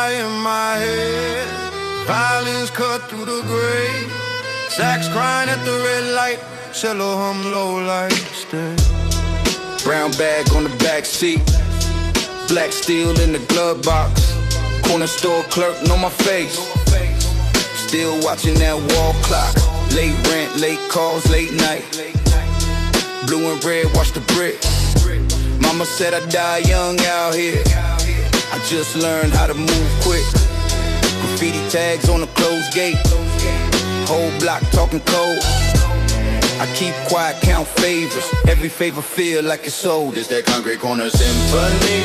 high in my head. Violins cut through the gray. Sax crying at the red light. Cello hum low like stay. Brown bag on the back seat. Black steel in the glove box. Corner store clerk know my face. Still watching that wall clock. Late rent, late calls, late night. Blue and red, watch the bricks. Mama said I die young out here. I just learned how to move quick. Graffiti tags on the closed gate. Whole block talking code. I keep quiet, count favors. Every favor feel like it's sold. It's that concrete corner symphony.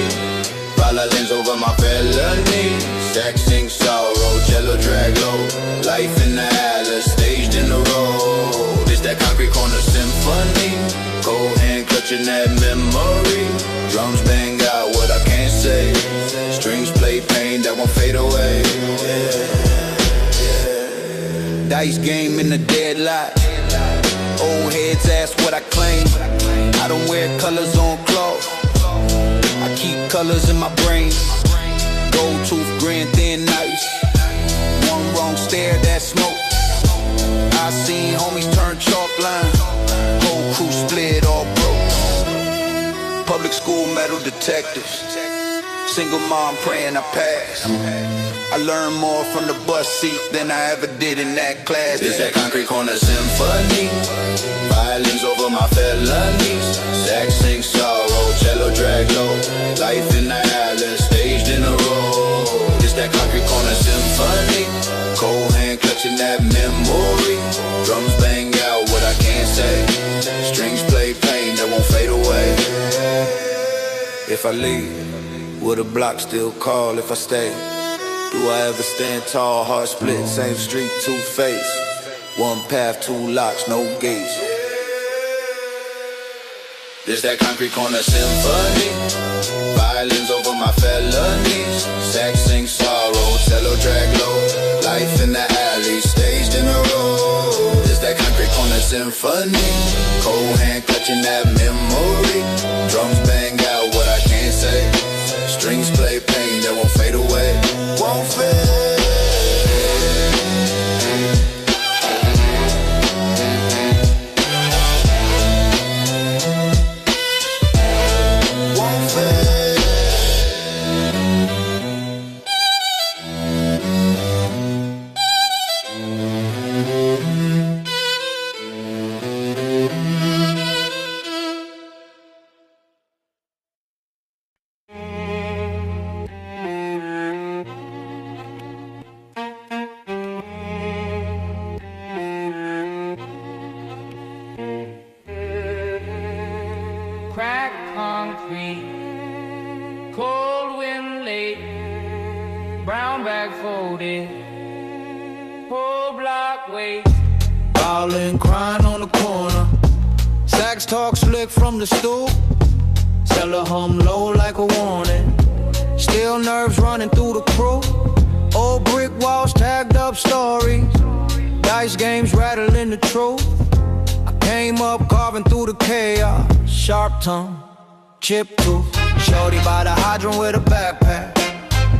Violins over my felony. Sax sing sorrow, cello drag low. Life in the alley, staged in the road. It's that concrete corner symphony. Cold hand clutching that memory. Drums bang out what I can't say. Strings play pain that won't fade away. Dice game in the deadlock. Old heads ask what I claim. I don't wear colors on cloth. I keep colors in my brain. Gold tooth, grin, thin ice. One wrong stare, that smoke. I seen homies turn chalk line. Whole crew split, all broke. Public school metal detectives. Single mom praying I pass. I learned more from the bus seat than I ever did in that class. It's that concrete corner symphony. Violins over my felonies. Sax sing sorrow, cello drag low. Life in the alley, staged in a row. It's that concrete corner symphony. Cold hand clutching that memory. Drums bang out what I can't say. Strings play pain that won't fade away. If I leave, will the block still call if I stay? Do I ever stand tall, heart split, same street, two face? One path, two locks, no gates. This that concrete corner symphony. Violins over my felonies. Sax sing sorrow, cello drag low. Life in the alley, staged in a row. This that concrete corner symphony. Cold hand clutching that memory. Drums bang out what I can't say. Strings play pain that won't fade away. Won't fade. Violin crying on the corner. Sax talk slick from the stoop. Cello hum low like a warning. Still nerves running through the crew. Old brick walls tagged up stories. Dice games rattling the truth. I came up carving through the chaos. Sharp tongue, chip tooth. Shorty by the hydrant with a backpack.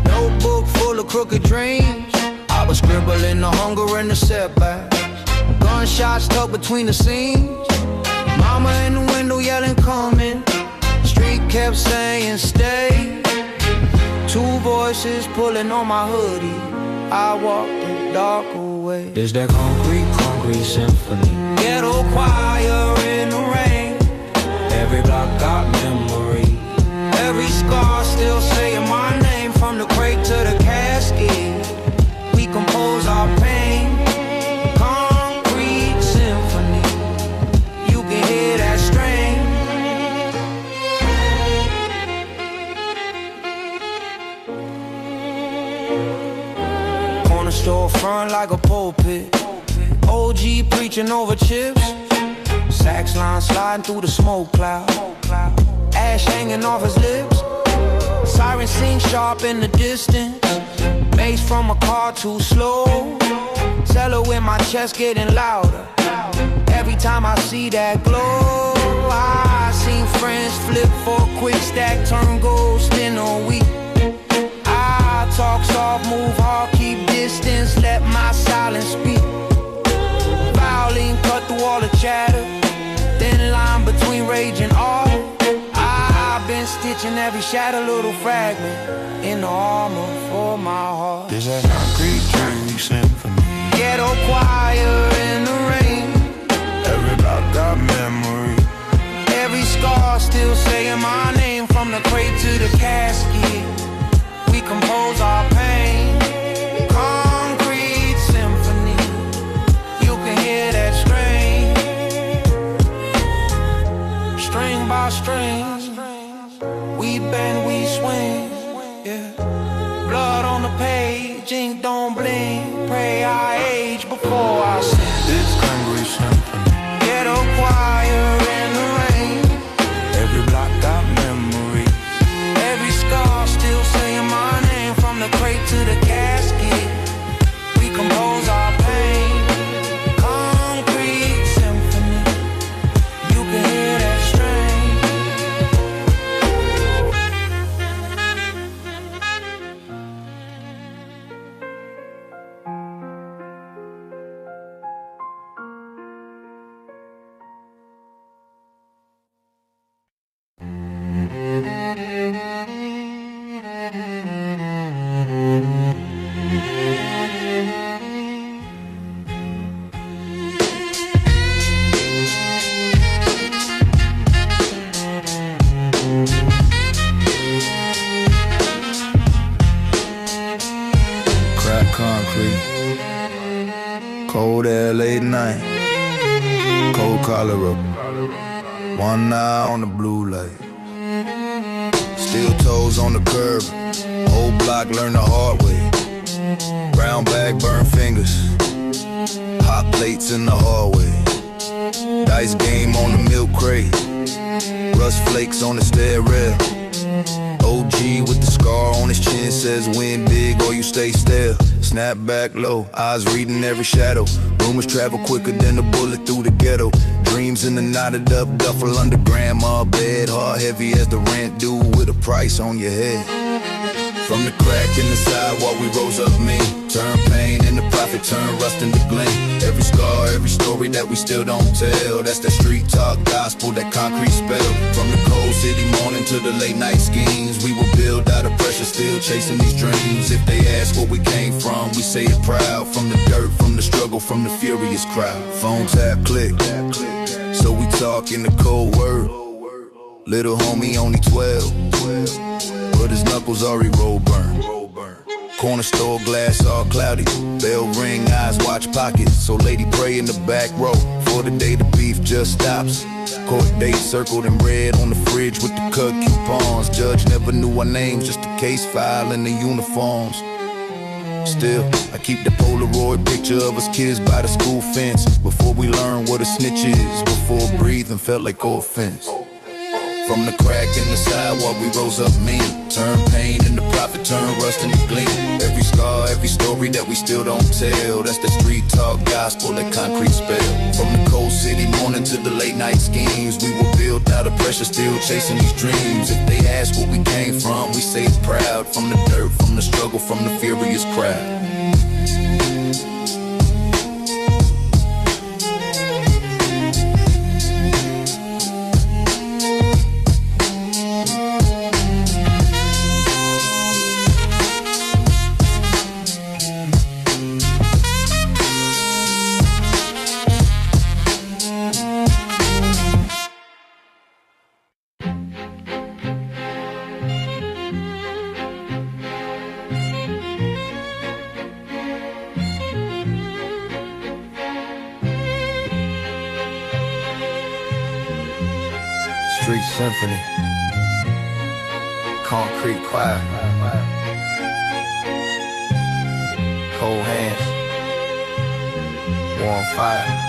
Notebook full of crooked dreams. I was scribbling the hunger and the setbacks. Gunshots tucked between the scenes. Mama in the window yelling coming. Street kept saying stay. Two voices pulling on my hoodie. I walked the dark away. There's that concrete symphony. Ghetto choir in the rain. Every block got memory. Every scar still saying my name. From the crate to the casket, we compose our pain. Concrete symphony. You can hear that strain. Corner store front like a pulpit. OG preaching over chips. Sax line sliding through the smoke cloud. Ash hanging off his lips. Siren sing sharp in the distance. Bass from a car too slow. Cello in my chest getting louder. Every time I see that glow. I seen friends flip for a quick stack, turn ghost in a week. I talk soft, move hard, keep distance, let my silence speak. Violin cut through all the chatter, thin line between rage and awe. I've been stitching every shadow, little fragment in the armor for my heart. This that concrete tree symphony. Ghetto choir in the rain. Every block got memory. Every scar still saying my name. From the crate to the casket, we compose our pain. Concrete symphony, you can hear that strain. String by string, we bend, we swing, yeah. Blood on the page, ink don't blink. Pray I age before I sing. This concrete symphony. Ghetto choir in the rain. Every block got memory. Every scar still saying my name. From the crate to the casket, we compose our pain. Concrete symphony, you can hear that strain. Crack concrete, cold air late night, cold cholera, one eye on the blue light. Steel toes on the curb, old block learn the hard way. Brown bag, burn fingers, hot plates in the hallway. Dice game on the milk crate, rust flakes on the stair rail. OG with the scar on his chin says win big or you stay still. Snap back low, eyes reading every shadow. Rumors travel quicker than a bullet through the ghetto. Dreams in the knotted up duffel under grandma bed. Heart heavy as the rent due with a price on your head. From the crack in the sidewalk we rose up mean. Turn pain into profit, turn rust into gleam. Every scar, every story that we still don't tell. That's that street talk gospel, that concrete spell. From the cold city morning to the late night schemes, we will build out of pressure, still chasing these dreams. If they ask where we came from, we say it proud. From the dirt, from the struggle, from the furious crowd. Phone tap, click, so we talk in the cold word. Little homie only 12, but his knuckles already roll burn. Corner store glass all cloudy, bell ring, eyes watch pockets. So lady pray in the back row, for the day the beef just stops. Court date circled in red on the fridge with the cut coupons. Judge never knew our names, just a case file in the uniforms. Still, I keep the Polaroid picture of us kids by the school fence. Before we learned what a snitch is, before breathing felt like offense. From the crack in the sidewalk we rose up mean. Turn pain into profit, turn rust into gleam. Every scar, every story that we still don't tell. That's the street talk gospel, that concrete spell. From the cold city morning to the late night schemes, we will build out of pressure, still chasing these dreams. If they ask where we came from, we say it proud. From the dirt, from the struggle, from the furious crowd. Street symphony, concrete choir, cold hands, warm fire.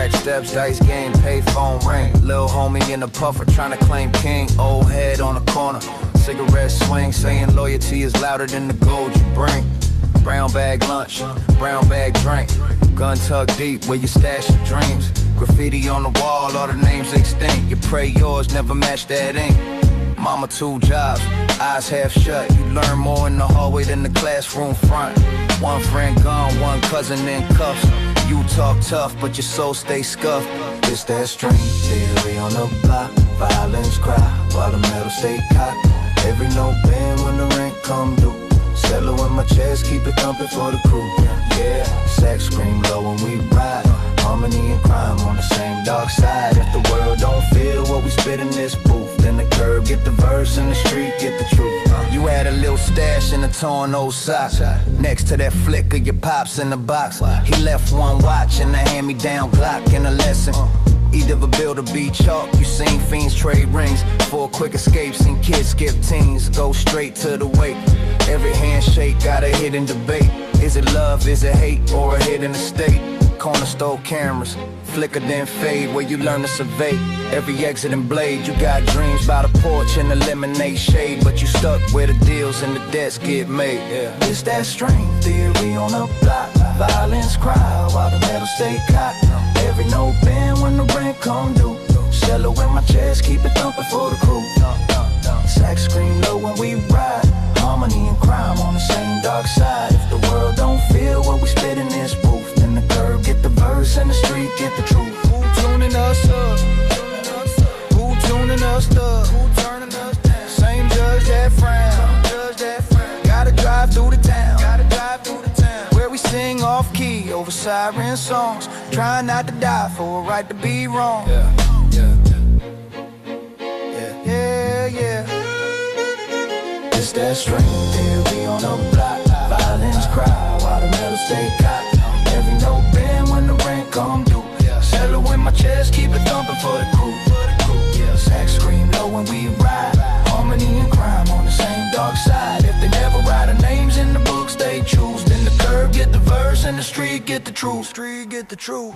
Steps, dice game, pay phone ring. Lil' homie in the puffer tryna claim king. Old head on the corner, Cigarette swing, saying loyalty is louder than the gold you bring. Brown bag lunch, brown bag drink. Gun tucked deep where you stash your dreams. Graffiti on the wall, all the names extinct. You pray yours never match that ink. Mama 2 jobs, eyes half shut. You learn more in the hallway than the classroom front. One friend gone, one cousin in cuffs. You talk tough, but your soul stay scuffed. It's that string theory on the block. Violence cry while the metal stay cocked. Every note bend when the rent come due. Cello in my chest, keep it thumping for the crew. Yeah, sex scream low when we ride. Harmony and crime on the same dark side. If the world don't feel what we spit in this booth, then the curb get the verse and the street get the truth. You had a little stash in a torn old sock next to that flick of your pops in the box. He left one watch and a hand-me-down Glock and a lesson. Either a bill or be chalk. You seen fiends trade rings for quick escapes, and kids skip teens, go straight to the wake. Every handshake got a hidden debate. Is it love, is it hate, or a hidden estate? Corner store cameras, flicker then fade, where you learn to survey every exit and blade. You got dreams by the porch and the lemonade shade, but you stuck where the deals and the debts get made. It's that string theory on the block. Violence cry while the metal stay cocked. Every note bend when the rent come due. Cello in my chest, keep it thumping for the crew. Sax scream low when we ride. Harmony and crime on the same dark side. If the world don't feel what we spit in this booth, then the curb get the verse and the street get the truth. Who tuning us up? Who tuning us up? Who turning us down? Same judge that frown. Gotta drive through the town. Where we sing off key over siren songs, trying not to die for a right to be wrong. It's that string theory on the block. Violence cry while the metal stay cocked. Every note bend when the rent come due. Cello in my chest, keep it thumping for the crew. Sax scream low when we ride. Harmony and crime on the same dark side. If they never write our names in the books they choose, then the curb get the verse and the street get the truth. Street get the truth.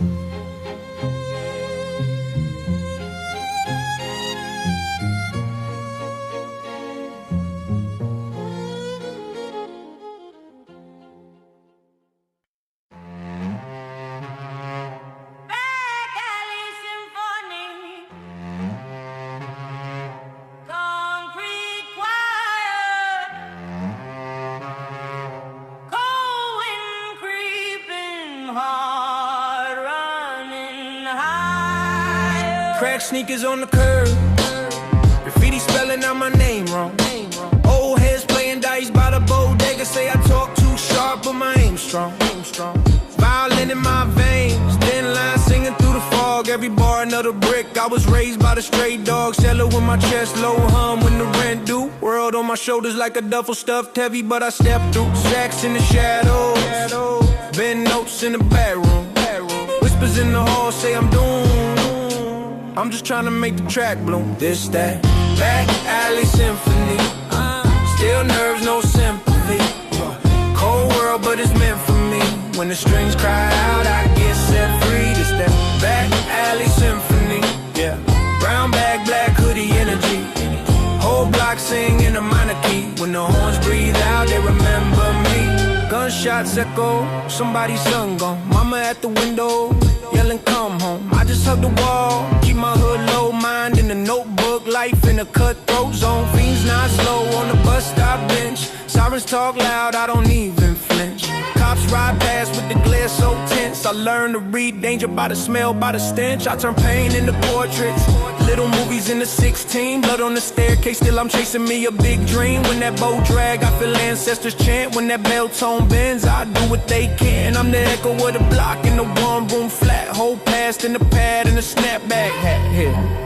Crack sneakers on the curb, graffiti spelling out my name wrong. Old heads playing dice by the bodega, say I talk too sharp, but my aim strong. Violin in my veins, thin line singing through the fog. Every bar another brick, I was raised by the stray dog. Cello in my chest, low hum when the rent due. World on my shoulders like a duffel stuffed heavy, but I step through. Sacks in the shadows, bend notes in the bedroom. Whispers in the hall say I'm doomed. I'm just trying to make the track bloom. This, that, back alley symphony. Still nerves, no sympathy. Cold world, but it's meant for me. When the strings cry out, I get set free. This, that, back alley symphony. Yeah, brown bag, black hoodie energy. Whole block sing in a minor key. When the horns breathe out, they remember me. Gunshots echo, somebody's son gone. Mama at the window, yelling come home. I just hug the wall, keep my hood low. Mind in the notebook, life in a cutthroat zone. Fiends not slow on the bus stop bench. Sirens talk loud, I don't even flinch. Cops ride past with the glare so tense. I learned to read danger by the smell, by the stench. I turn pain into portraits. Little movies in the 16. Blood on the staircase, still I'm chasing me a big dream. When that bow drag, I feel ancestors chant. When that bell tone bends, I do what they can. I'm the echo of the block in the one room flat. Whole past in the pad and a snapback hat. Yeah.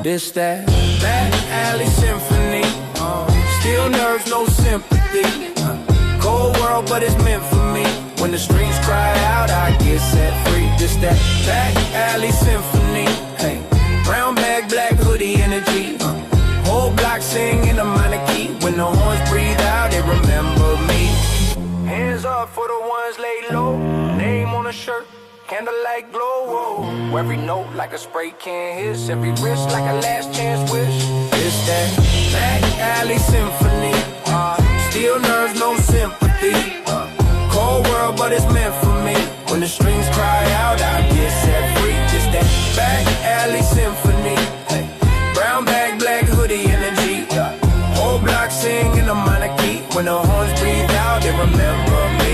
This, that, back alley symphony. Still nerves, no sympathy. Cold world, but it's meant for me. When the streets cry out, I get set free. This, that, back alley symphony. Hey, brown bag, black hoodie energy. Whole block sing in a minor key. When the horns breathe out, they remember me. Hands up for the ones laid low. Name on a shirt, candlelight glow. Whoa. Every note like a spray can hiss, every wrist like a last chance wish. It's that back alley symphony. Steel nerves, no sympathy. Cold world, but it's meant for me. When the strings cry out, I get set free. It's that back alley symphony. Brown bag, black hoodie energy. Whole block singing a minor key. When the horns breathe out, they remember me.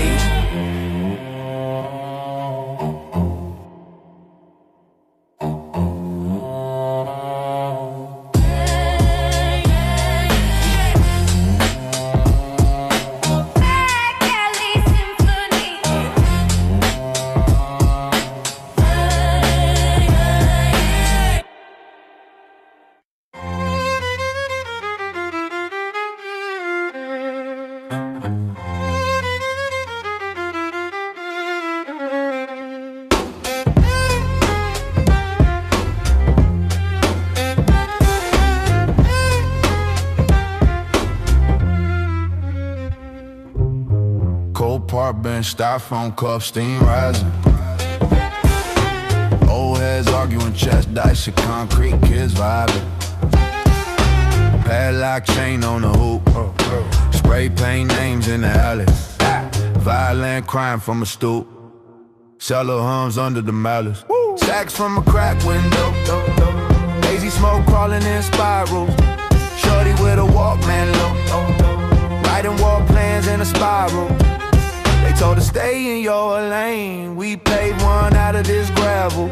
Cold park bench, styrofoam cup, steam rising. Old heads arguing chess, dice, and concrete, kids vibing. Padlock chain on the hoop, spray paint names in the alley. Violent crime from a stoop, cellar hums under the malice. Sacks from a crack window, hazy smoke crawling in spirals. Shorty with a Walkman low, writing war plans in a spiral. They told her stay in your lane, we paved one out of this gravel.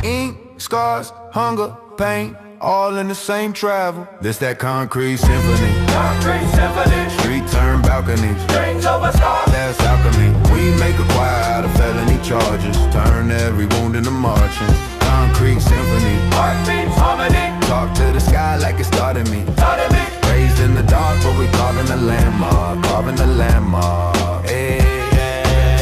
Ink, scars, hunger, pain, all in the same travel. This that concrete symphony. Concrete symphony. Street turn balconies. Strings over scars. That's alchemy. We make a choir out of felony charges. Turn every wound into marching. Concrete symphony. Heartbeats, harmony. Talk to the sky like it started me. Started me. Raised in the dark, but we carving a landmark. Carving a landmark. Hey,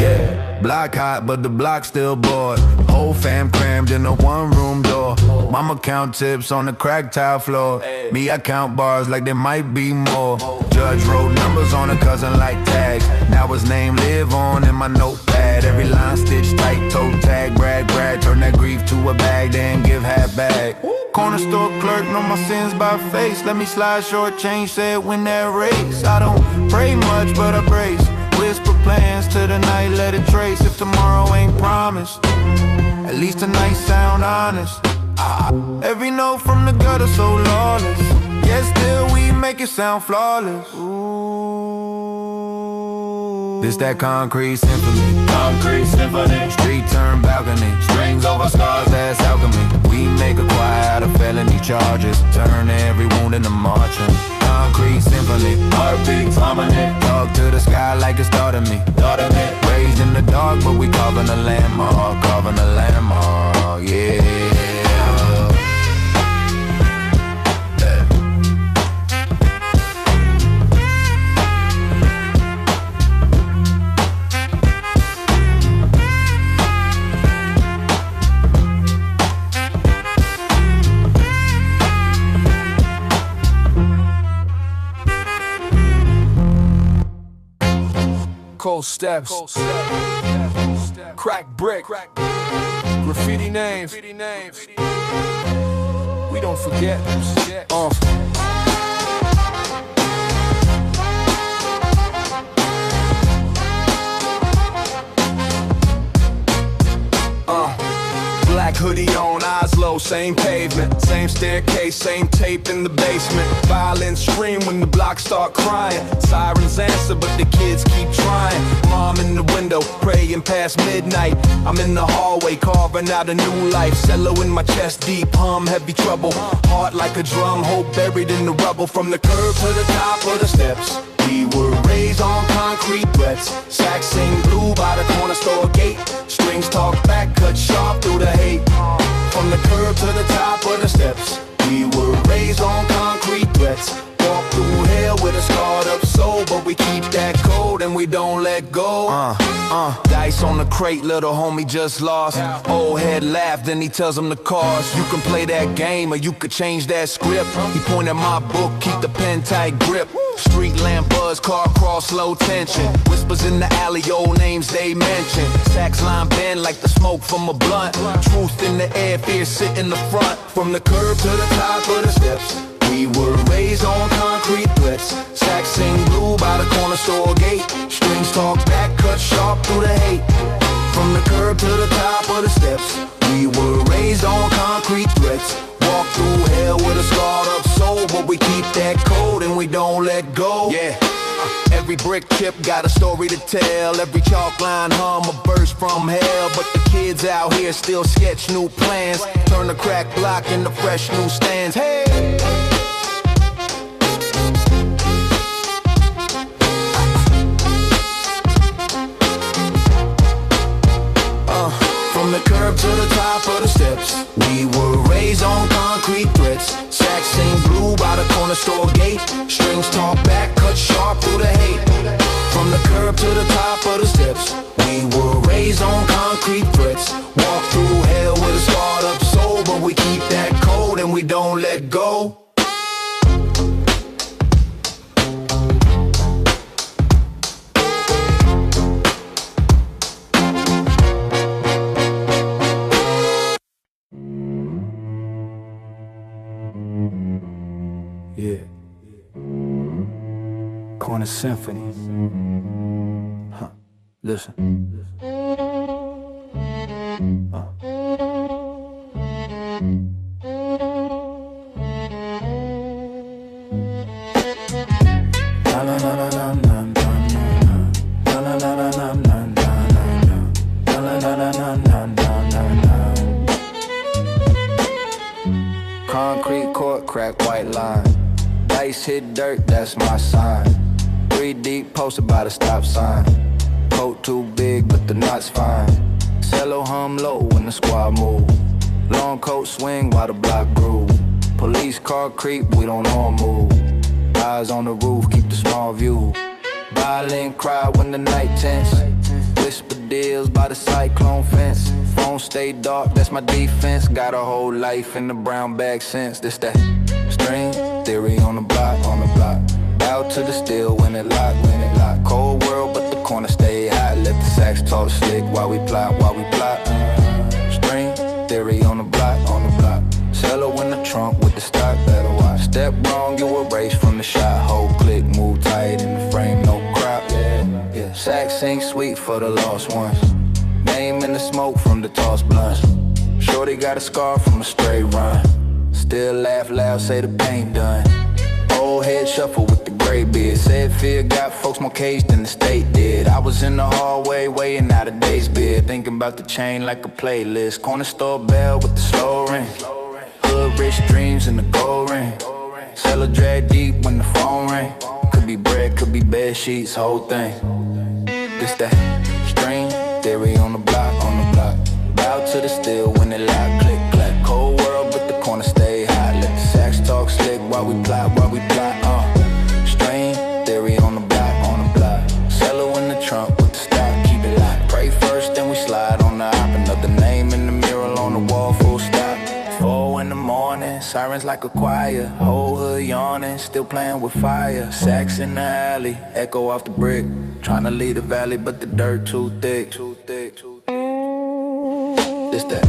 yeah. Block hot, but the block still bored. Whole fam crammed in a one-room door. Mama count tips on the cracked tile floor. Me, I count bars like there might be more. Judge wrote numbers on a cousin like tags. Now his name live on in my notepad. Every line stitched tight, toe tag, brag. Turn that grief to a bag, then give half back. Corner store clerk, know my sins by face. Let me slide short change, said win that race. I don't pray much, but I brace. Whisper plans to the night, let it trace. If tomorrow ain't promised, at least tonight sound honest. Every note from the gutter so lawless, yet still we make it sound flawless. Ooh. This that concrete symphony. Concrete symphony. Street turn balcony. Strings over scars. That's alchemy. We make a choir out of felony charges. Turn every wound into marching. Concrete symphony. Heartbeats, harmony. Talk to the sky like it started me. Started me. Raised in the dark, but we carving a landmark. Carving a landmark, yeah. Cold steps, crack brick, graffiti names. We don't forget. Black hoodie on, eyes low, same pavement, same staircase, same tape in the basement. Violins scream when the blocks start crying. Sirens answer, but the kids keep trying. Mom in the window, praying past midnight. I'm in the hallway, carving out a new life. Cello in my chest, deep hum, heavy trouble. Heart like a drum, hope buried in the rubble. From the curb to the top of the steps, we were raised on concrete threats. Sax sing blue by the corner store gate. Strings talk back, cut sharp through the hate. From the curb to the top of the steps, we were raised on concrete threats. Walk through hell with a scarred up soul, but we keep that cold and we don't let go. Dice on the crate, little homie just lost. Old head laughed, then he tells him the cost. You can play that game or you could change that script. He pointed my book, keep the pen tight grip. Street lamp buzz, car cross, low tension. Whispers in the alley, old names they mention. Sax line bend like the smoke from a blunt. Truth in the air, fear sit in the front. From the curb to the top of the steps, we were raised on concrete threats. Sax sing blue by the corner store gate. Strings talk back, cut sharp through the hate. From the curb to the top of the steps, we were raised on concrete threats. Walk through hell with a scarred up soul, but we keep that code and we don't let go. Yeah. Every brick chip got a story to tell. Every chalk line hum a verse from hell. But the kids out here still sketch new plans. Turn the crack block into fresh new stands. Hey! From the curb to the top of the steps, we were raised on concrete threats. Sax sing blue by the corner store gate. Strings talk back, cut sharp through the hate. From the curb to the top of the steps, we were raised on concrete threats. Walk through hell with a scarred up soul, but we keep that code and we don't let go. Yeah. Corner Symphony. Huh. Listen. Concrete court, crack white line. Dice hit dirt, that's my sign. 3 deep, posted by the stop sign. Coat too big, but the knot's fine. Cello hum low when the squad move. Long coat swing while the block groove. Police car creep, we don't all move. Eyes on the roof, keep the small view. Violin cry when the night tense. Whisper deals by the cyclone fence. Phone stay dark, that's my defense. Got a whole life in the brown bag since. This that string theory on the block, on the block. Bow to the steel when it lock, when it lock. Cold world, but the corner stay hot. Let the sax talk slick while we plot, while we plot. String theory on the block, on the block. Cello in the trunk with the stock, better watch. Step wrong, you erase from the shot. Whole click, move tight in the frame, no crop. Yeah, yeah. Sax sing sweet for the lost ones. Name in the smoke from the toss blunts. Shorty got a scar from a straight run. Still laugh loud, say the pain done. Old head shuffle with the gray beard. Said fear got folks more caged than the state did. I was in the hallway weighing out a day's bid. Thinking about the chain like a playlist. Corner store bell with the slow ring. Hood rich dreams in the gold ring. Cellar drag deep when the phone ring. Could be bread, could be bed sheets, whole thing. This that string theory on the block, on the block. Bow to the steel when it lock, click, clack. Cold world, but the corner stay hot. Let the sax talk slick while we plot, while we plot. String theory on the block, on the block. Cello in the trunk with the stock, keep it locked. Pray first, then we slide on the op. Another name in the mural on the wall, full stop. 4 in the morning, sirens like a choir. Whole hood yawning, still playing with fire. Sax in the alley, echo off the brick. Tryna leave the valley, but the dirt too thick. Too thick, too thick. This that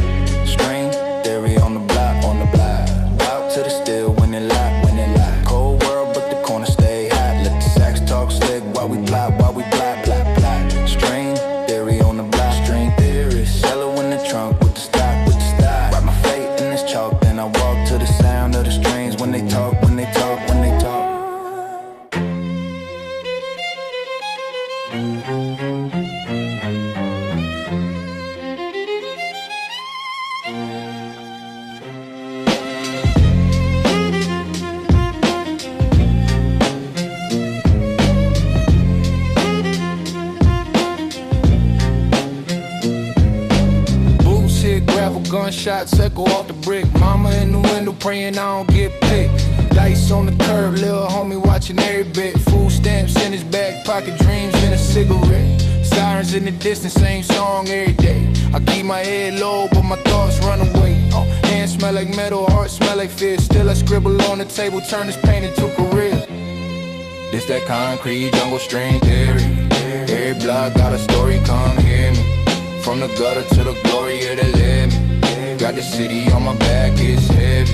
string theory on the block, on the block. Out to the steel when it lock, when it lock. Cold world, but the corner stay hot. Let the sax talk slick while we plot, while we plot, plot, plot. String theory on the block, string theory. Cello in the trunk with the stock, with the stock. Write my fate in this chalk, then I walk to the sound of the strings when they talk, when they talk, when they talk. Gunshots echo off the brick. Mama in the window praying I don't get picked. Dice niggas on the curb, lil' homie watching every bit. Food stamps in his back pocket, dreams in a cigarette. Sirens in the distance, same song every day. I keep my head low, but my thoughts run away. Hands smell like metal, heart smell like fear. Still I scribble on the table, turn this pain into career. This that concrete jungle string theory. Every block got a story, come hear me. From the gutter to the glory, yeah, they let me. Got the city on my back, it's heavy.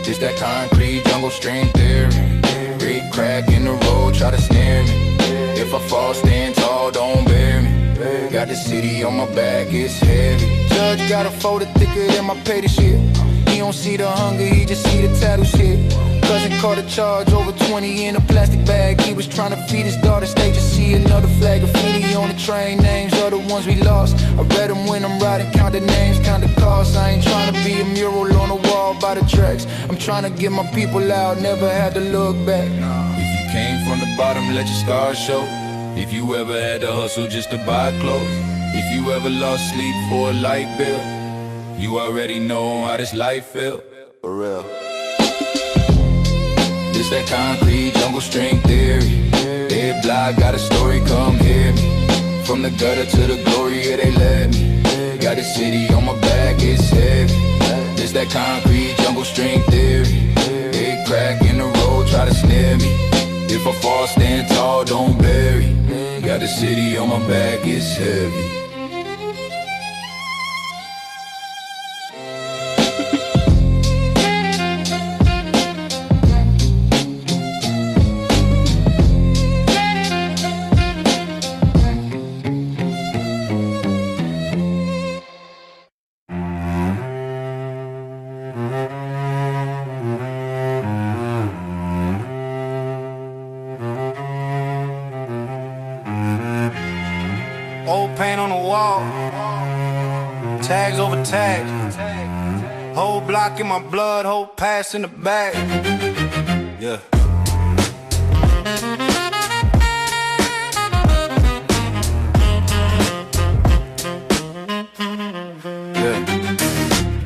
This that concrete jungle string theory. Every crack in the road, try to snare me. If I fall, stand tall, don't bury me. Got the city on my back, it's heavy. Judge got a folder thicker than my pay this shit. He don't see the hunger, he just see the tattoo shit. Cousin caught a charge, over 20 in a plastic bag. He was trying to feed his daughters, they just see another flag. Graffiti on the train, names are the ones we lost. I read them when I'm riding, count the names, count the costs. I ain't trying to be a mural on the wall by the tracks. I'm trying to get my people out, never had to look back. If you came from the bottom, let your scars show. If you ever had to hustle just to buy clothes. If you ever lost sleep for a light bill, you already know how this life feel. For real. This that concrete jungle string theory. Every block got a story, come hear me. From the gutter to the glory, yeah, they let me. Got the city on my back, it's heavy. This that concrete jungle string theory. Every crack in the road, try to snare me. If I fall, stand tall, don't bury. Got the city on my back, it's heavy. Old paint on the wall, tags over tags. Whole block in my blood, whole pass in the bag. Yeah.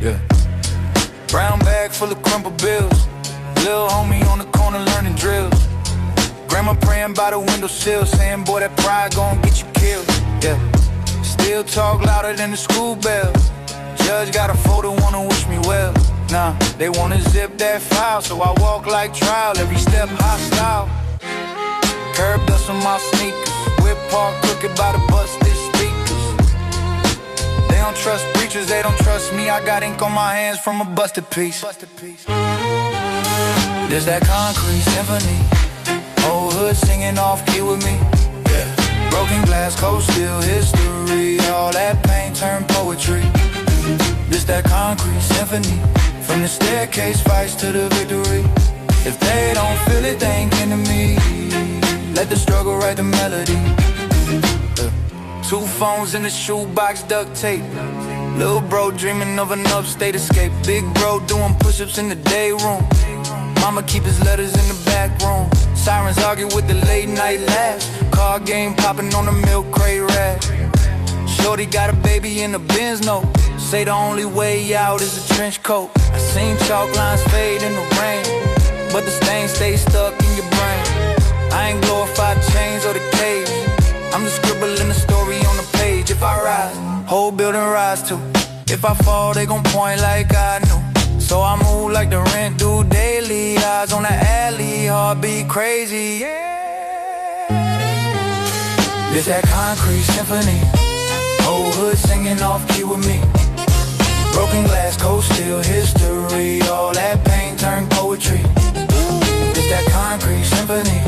Yeah. Brown bag full of crumpled bills. Lil' homie on the corner learning drills. Grandma praying by the windowsill, saying, boy, that pride gon' get you killed. Yeah. Still talk louder than the school bell. Judge got a photo, wanna wish me well. Nah, they wanna zip that file, so I walk like trial, every step hostile. Curb dust on my sneakers, whip park crooked by the busted speakers. They don't trust preachers, they don't trust me. I got ink on my hands from a busted piece. There's that concrete symphony. Whole hood singing off key with me. Yeah. Broken glass, cold steel history. All that pain turned poetry. This that concrete symphony. From the staircase fights to the victory. If they don't feel it, they ain't kin to me. Let the struggle write the melody. 2 phones in the shoebox, duct tape. Little bro dreaming of an upstate escape. Big bro doing push-ups in the day room. Mama keep his letters in the back room. Sirens argue with the late night laughs. Card game popping on the milk crate rack. Shorty got a baby in the Benz note. Say the only way out is a trench coat. I seen chalk lines fade in the rain, but the stain stays stuck in your brain. I ain't glorified chains or the cage. I'm just scribbling the story on the page. If I rise, whole building rise too. If I fall, they gon' point like I knew. So I move like the rent due daily. Eyes on the alley, heartbeat crazy, yeah. This that concrete symphony. Whole hood singing off key with me. Broken glass, cold steel history. All that pain turned poetry. This that concrete symphony.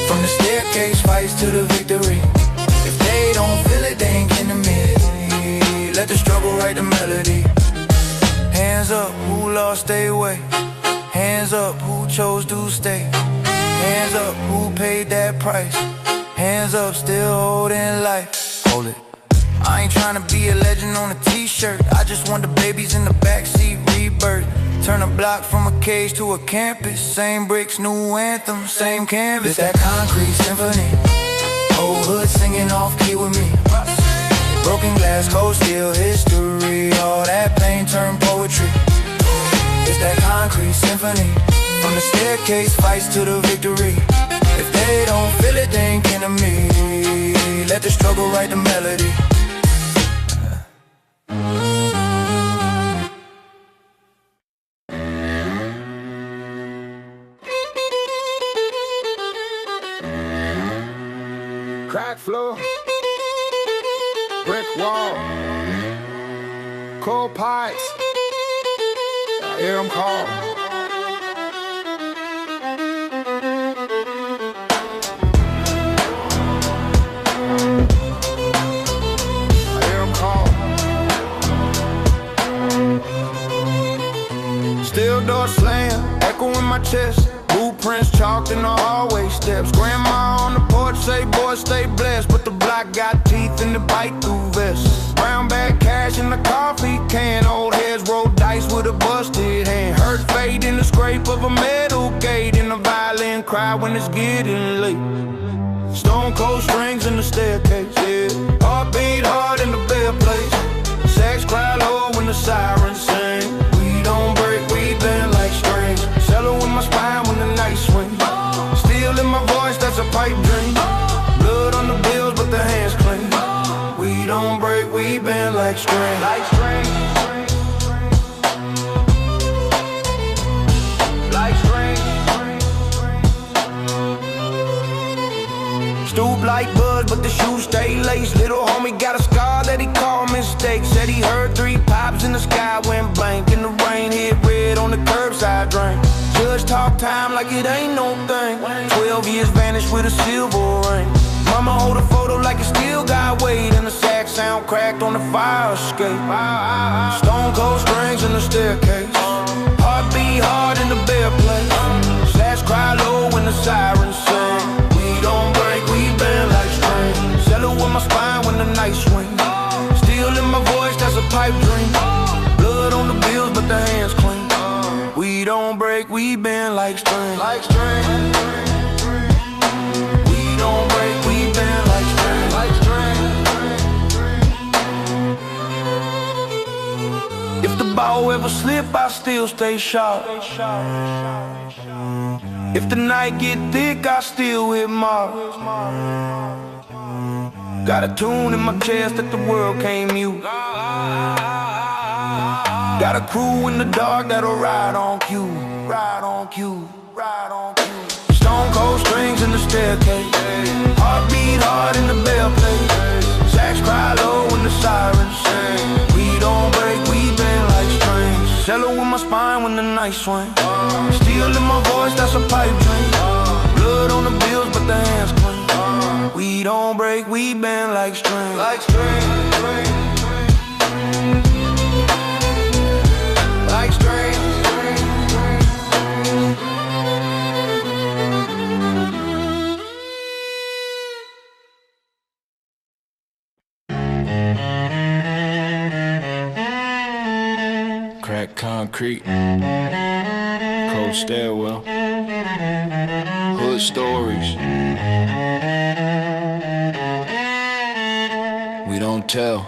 From the staircase fights to the victory. If they don't feel it, they ain't kin to me. Let the struggle write the melody. Hands up, who lost their way? Hands up, who chose to stay? Hands up, who paid that price? Hands up, still holding life. Hold it. I ain't tryna be a legend on a t-shirt. I just want the babies in the backseat rebirth. Turn a block from a cage to a campus. Same bricks, new anthem, same canvas. This that concrete symphony. Whole hood singing off key with me. Broken glass, cold steel history. All that pain turned poetry. It's that concrete symphony. From the staircase, fights to the victory. If they don't feel it, they ain't kin to me. Let the struggle write the melody. Crack floor, brick wall, coal pipes, I hear them call. I hear them call. Steel door slam, echo in my chest. Blueprints chalked in the hallway steps. Grandma on the porch say, boy, stay blessed. But the block got teeth in the bite through vests. Brown bag cash in the coffee can. Old heads roll dice with a busted hand. Hurt fade in the scrape of a metal gate. And the violin cry when it's getting late. Stone cold strings in the staircase, yeah. Heartbeat hard in the bed place. Sex cry low when the sirens sing. We don't break, we bend like strings. Cello in my spine when the night swings. Steel in my voice, that's a pipe dream. Blood on the bills, but the hands clean. We don't break, we bend like strings. Like strings. Like strings. Stoop like Bud, but the shoes stay laced. Little homie got a scar that he called mistake. Said he heard 3 pops in the sky went blank. And the rain hit red on the curbside drain. Judge talk time like it ain't no thing. 12 years vanished with a silver ring. Mama hold a photo like it still got weight. And the sax sound cracked on the fire escape. Stone cold strings in the staircase. Heartbeat hard in the bare place. Slash cry low when the sirens sing. We don't break, we bend like strings. Cello in my spine when the night swings. Steel in my voice, that's a pipe dream. Blood on the bills, but the hands clean. We don't break, we bend like strings. Like strings. We don't break, we bend like strings. Like strings. If the ball ever slip, I still stay sharp. If the night get thick, I still hit marks. Got a tune in my chest that the world can't mute. Got a crew in the dark that'll ride on cue. Ride on cue, ride on cue. Stone cold strings in the staircase. Heartbeat hard in the bell place. Sax cry low when the sirens sing. We don't break, we bend like strings. Cello in my spine when the night swing. Steel in my voice, that's a pipe dream. Blood on the bills, but the hands clean. We don't break, we bend like strings. Like strings. Like strings. Crack concrete, cold stairwell, hood stories. We don't tell.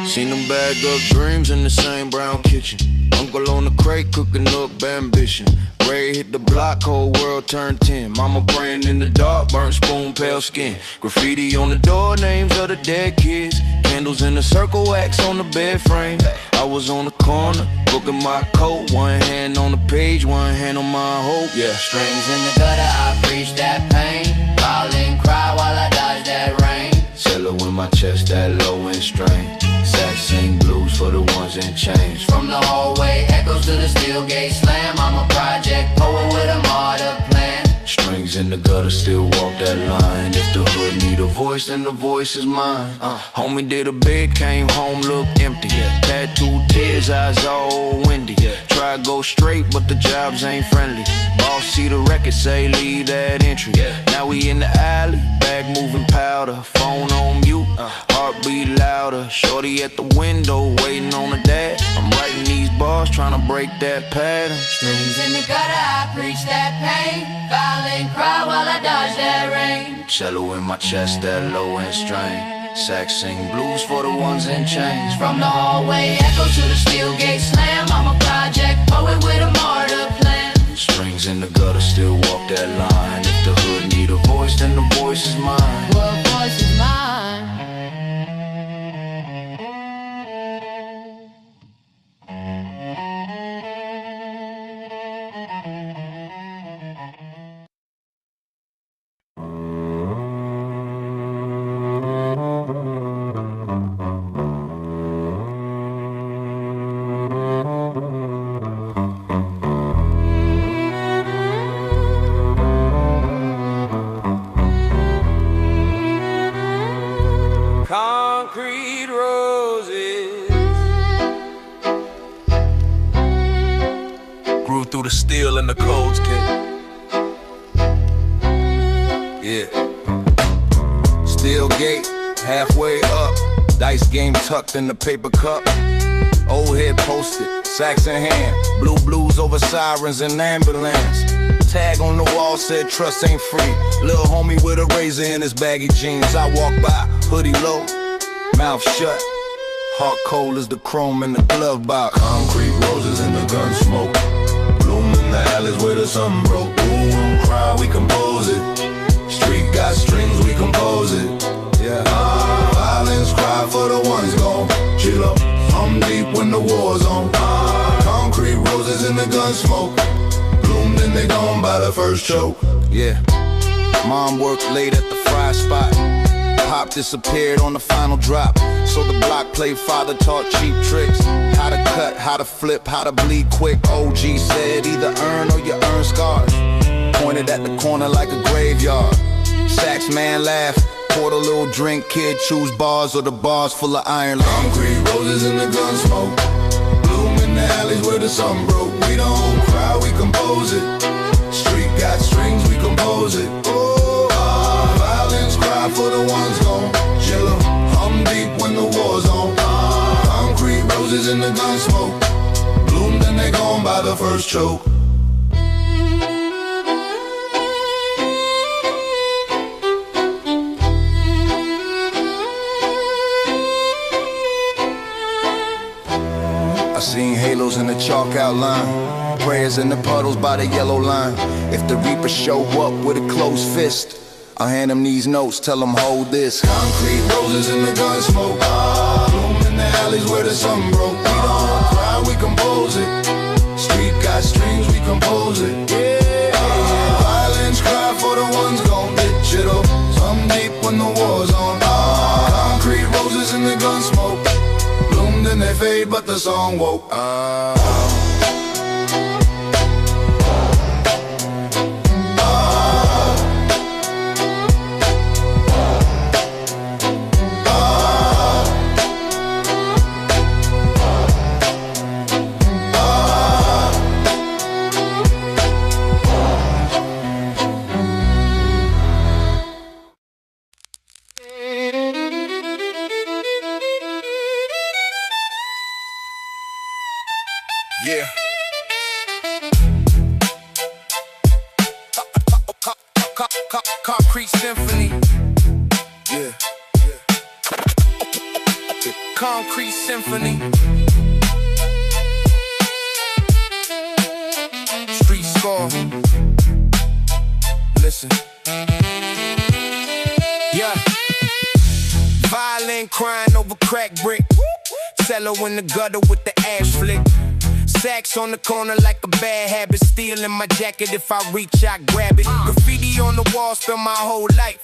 Seen them bag up dreams in the same brown kitchen. Uncle on the crate cooking up ambition. Ray hit the block, whole world turned 10. Mama praying in the dark, burnt spoon, pale skin. Graffiti on the door, names of the dead kids. Candles in a circle, wax on the bed frame. I was on the corner, booking my coat. One hand on the page, one hand on my hope. Yeah. Strings in the gutter, I preach that pain. Call and cry while I dodge that rain. Cello in my chest, that low end strain. Sax sing blues for the ones in chains. From the hallway, echoes to the steel gate slam. I'm a project poet with a martyr plan. Strings in the gutter, still walk that line. If the hood need a voice, then the voice is mine. Homie did a bid, came home, looked empty. Tattooed tears, eyes all windy. Try to go straight, but the jobs ain't friendly. Boss see the record, say leave that entry. Now we in the alley, bag moving powder. Phone on mute, heartbeat louder. Shorty at the window, waiting on her dad. I'm writing these bars, trying to break that pattern. Strings in the gutter, I preach that pain. File and cry while I dodge that rain. Cello in my chest, that low end strain. Sax sing blues for the ones in chains. From the hallway echo to the steel gate slam, I'm a project poet with a martyr plan. Strings in the gutter still walk that line. If the hood need a voice, then the voice is mine. What voice is mine? Concrete roses grew through the steel and the codes, kid. Yeah. Steel gate, halfway up. Dice game tucked in the paper cup. Old head posted, sax in hand. Blue blues over sirens and ambulance. Tag on the wall said trust ain't free. Little homie with a razor in his baggy jeans. I walk by, hoodie low, mouth shut. Heart cold as the chrome in the glove box. Concrete roses in the gun smoke. Bloom in the alleys where the sun broke. Boom, cry, we compose it. Street got strings, we compose it. Yeah. Violence cry for the ones gone. Chill up, I'm deep when the war's on. Concrete roses in the gun smoke. Bloom, then they gone by the first choke. Yeah. Mom worked late at the fry spot. Pop disappeared on the final drop. So the block played father taught cheap tricks. How to cut, how to flip, how to bleed quick. OG said either earn or you earn scars. Pointed at the corner like a graveyard. Sax man laughed, poured a little drink. Kid choose bars or the bars full of iron. Concrete roses in the gun smoke. Bloom in the alleys where the sun broke. We don't cry, we compose it. Street got strings, we compose it. Violence cry for the ones gone. Chill up, I'm deep when the war's on. Concrete roses in the gun smoke. Bloom, then they gone by the first choke. I seen halos in the chalk outline. Prayers in the puddles by the yellow line. If the reaper show up with a closed fist, I'll hand him these notes, tell him hold this. Concrete roses in the gun smoke. Bloom in the alleys where the sun broke. We don't cry, we compose it. Street got strings, we compose it. Violence cry for the ones gone. Bitch it up, some deep when the war's on. Concrete roses in the gun smoke. Bloom then they fade, but the song woke. Yeah. Concrete symphony. Yeah. Concrete symphony. Street score. Listen. Yeah. Violin crying over crack brick. Cello in the gutter with the ash flick. Sax on the corner like a bad habit. Steel in my jacket, if I reach, I grab it. Graffiti on the wall, spend my whole life.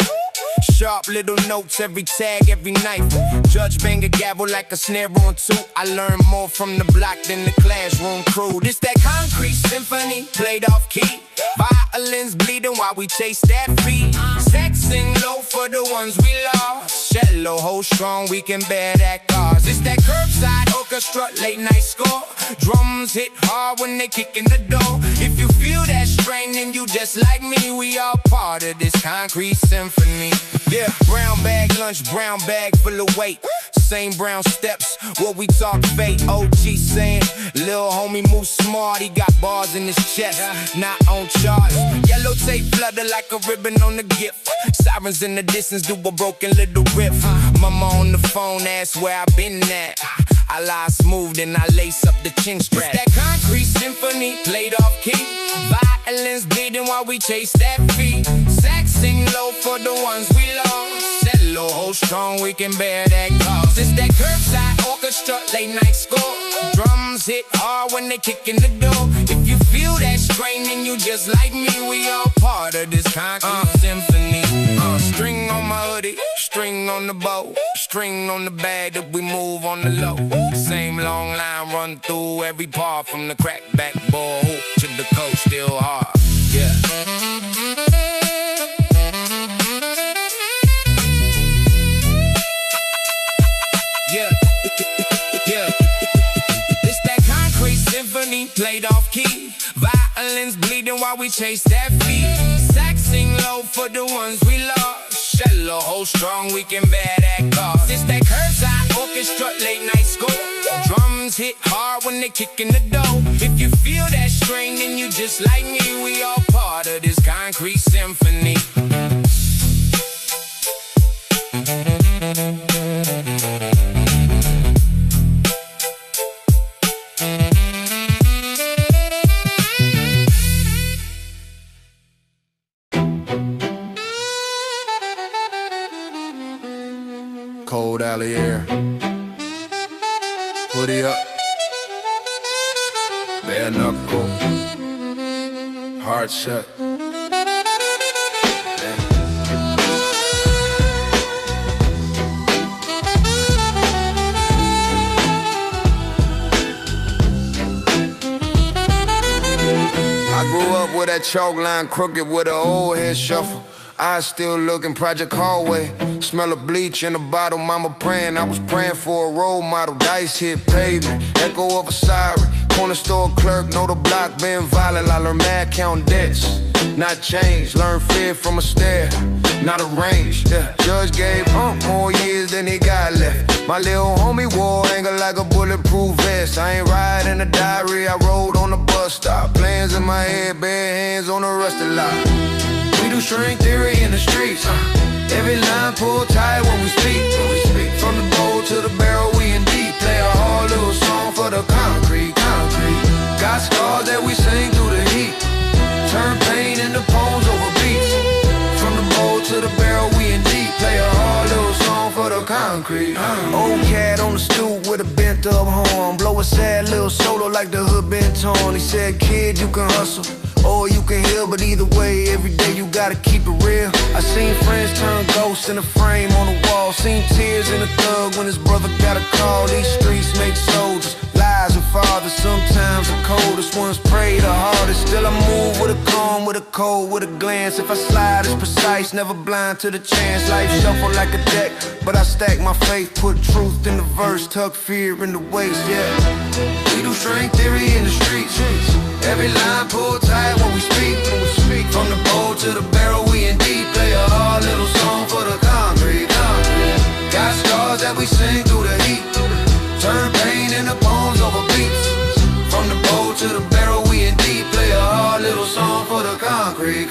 Sharp little notes, every tag, every knife. Judge bang a gavel like a snare on two. I learn more from the block than the classroom crew. This that concrete symphony, played off key. Violins bleeding while we chase that beat. Sax sing low for the ones we lost. Cello hold strong, we can bear that cause. It's that curbside orchestra, late night score. Drums hit hard when they kick in the door. If you feel that strain, then you just like me. We all part of this concrete symphony. Yeah, brown bag lunch, brown bag full of weight. same brown steps. What we talk fate, OG saying. Lil' homie move smart, he got bars in his chest, not on charts. Yellow tape flutter like a ribbon on the gift. Sirens in the distance do a broken little riff. Mama on the phone asks where I been at. I lie smooth and I lace up the chin strap. That concrete symphony played off key. Violins bleeding while we chase that beat. Sax sing low for the ones we lost. Set low, hold strong, we can bear that cost. It's that curbside orchestra, late night score. Drums hit hard when they kick in the door. If you feel that strain and you just like me, we all part of this concrete symphony. String on my hoodie, string on the bow, string on the bag that we move on the low. Same long line run through every part, from the crack backboard hoop to the coach, still hard. Yeah. It's that concrete symphony played off key. Violins bleeding while we chase that beat. Sax sing low for the ones we lost. Shallow, hold strong, we can bear that cost. It's that curbside orchestra, late night score. Drums hit hard when they kick in the door. If you feel that strain, then you just like me. We all part of this concrete symphony. Cold alley air, hoodie up, bare knuckle, heart shut. I grew up with that chalk line crooked with an old head shuffle. Eyes still looking Project Hallway. Smell of bleach in the bottle, mama praying. I was praying for a role model. Dice hit pavement, echo of a siren. Corner store clerk, know the block been violent. I learned mad count debts, not change. Learn fear from a stare, not a range. Yeah. Judge gave more years than he got left. My little homie wore anger like a bulletproof vest. I ain't riding a diary, I rode on the bus stop. Plans in my head, bare hands on the rusted lot. We do string theory in the streets. Every line pulled tight when we speak. From the bowl to the barrel, we in deep. Play a hard little song for the concrete. Got scars that we sing through the heat. Turn pain into poems over beats. From the bowl to the barrel, we in deep. Play a hard little song for the concrete. Old cat on the stoop with a bent up horn. Blow a sad little solo like the hood been torn. He said, kid, you can hustle or you can heal, but either way, every day you gotta keep it real. I seen friends turn ghosts in a frame on the wall. Seen tears in a thug when his brother got a call. These streets make soldiers, lies and fathers. Sometimes the coldest ones pray the hardest. Still I move with a calm, with a cold, with a glance. If I slide, it's precise, never blind to the chance. Life shuffle like a deck, but I stack my faith. Put truth in the verse, tuck fear in the waist, yeah. We do string theory in the streets. Every line pulled tight when we speak. From the bowl to the barrel, we in deep. Play a hard little song for the concrete. Got scars that we sing through the heat. Turn pain into poems over beats. From the bowl to the barrel, we in deep. Play a hard little song for the concrete.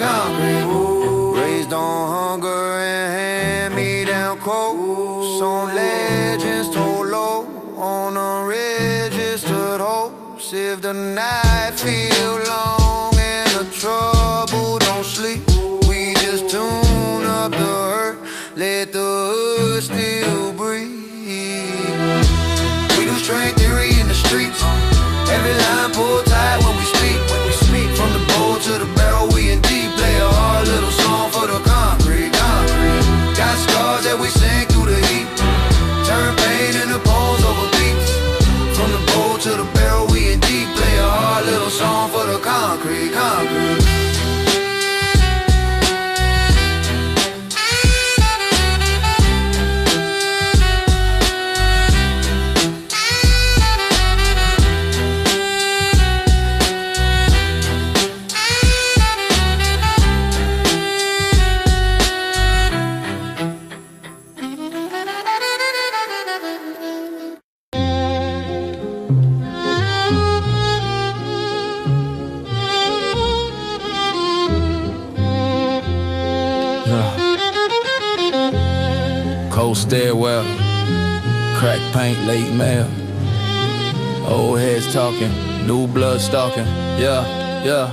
Ooh. Raised on hunger and hand-me-down quotes. On legends told low, on unregistered hopes. If the night feel long and the trouble don't sleep, we just tune up the hurt, let the hood still breathe. We do string theory in the streets. Every line pulled tight when we speak. From the bowl to the barrel, we in deep. Play a hard little song for the concrete. Got scars that we sing through the heat. Turn pain into poems over beats. From the bowl to the barrel, we in deep. Play a hard little song for the concrete. Old stairwell, crack paint, late mail. Old heads talking, new blood stalking. Yeah.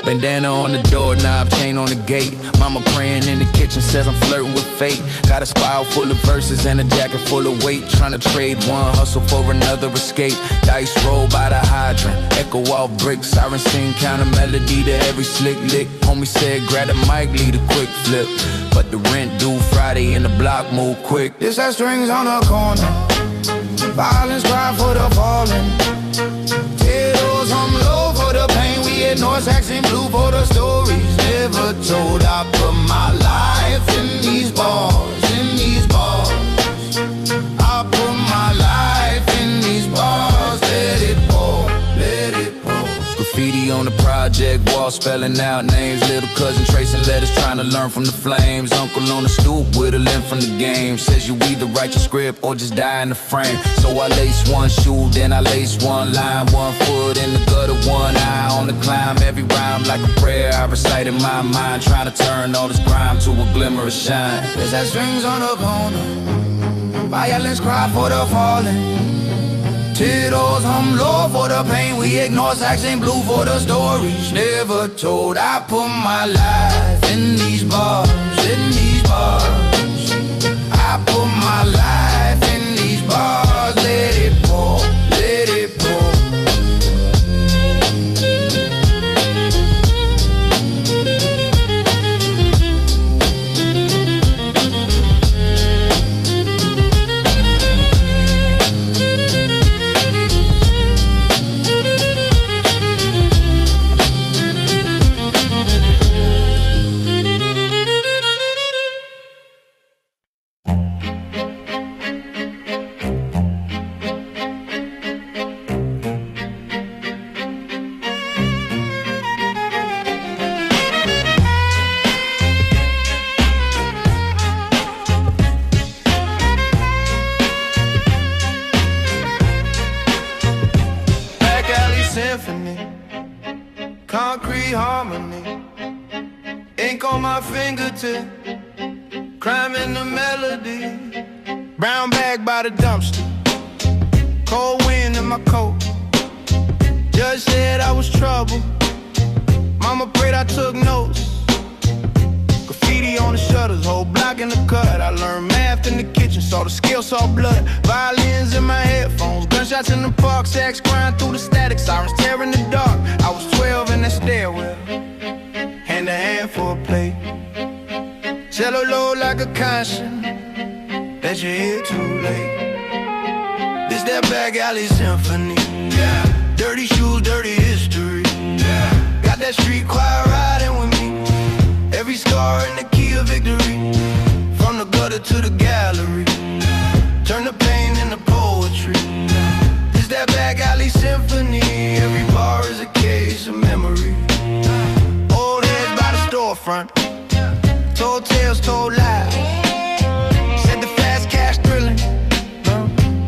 Bandana on the doorknob, chain on the gate. Mama praying in the kitchen, says I'm flirting with fate. Got a spiral full of verses and a jacket full of weight. Trying to trade one hustle for another escape. Dice roll by the hydrant, echo off bricks. Siren sing counter melody to every slick lick. Homie said grab the mic, lead a quick flip. But the rent due Friday and the block move quick. This has strings on the corner, violence cry for the fallen. Tears on low for the pain. We ignore Saxon blue for the stories never told. I put my life in these bars, in these bars. I put my life in these bars. Let it pour, let it pour. Graffiti on the project wall, spelling out names. Little cousin tracing letters, trying to learn from the flames. Uncle on the stoop, whittling from the game. Says you either write your script or just die in the frame. So I lace one shoe, then I lace one line. 1 foot in the gutter, 1 eye on the climb. Every rhyme like a prayer I recite in my mind. Trying to turn all this grime to a glimmer of shine. There's that strings on the corner, violence cry for the fallen. Tears hum low for the pain. We ignore Saxon blue for the stories never told. I put my life in these bars, in these bars. I put my life in these bars. Let it pour, let it pour. Concrete harmony, ink on my fingertip, crime in the melody. Brown bag by the dumpster, cold wind in my coat. Judge said I was trouble, mama prayed I took notes. Graffiti on the shutters, whole block in the cut. I learned math in the kitchen, saw the scale, saw blood. Violins in my headphones, gunshots in the park. Sax crying through the static, sirens tearing the dark. I was 12 in that stairwell, hand to hand for a plate. Cello low like a conscience, that you're here too late. This that back alley symphony, yeah. Dirty shoes, dirty history, yeah. Got that street choir riding with me. Every scar in the key of victory, from the gutter to the gallery. Turn the pain into poetry. This that back alley symphony. Every bar is a case of memory. Old heads by the storefront, told tales, told lies. Said the fast cash thrilling,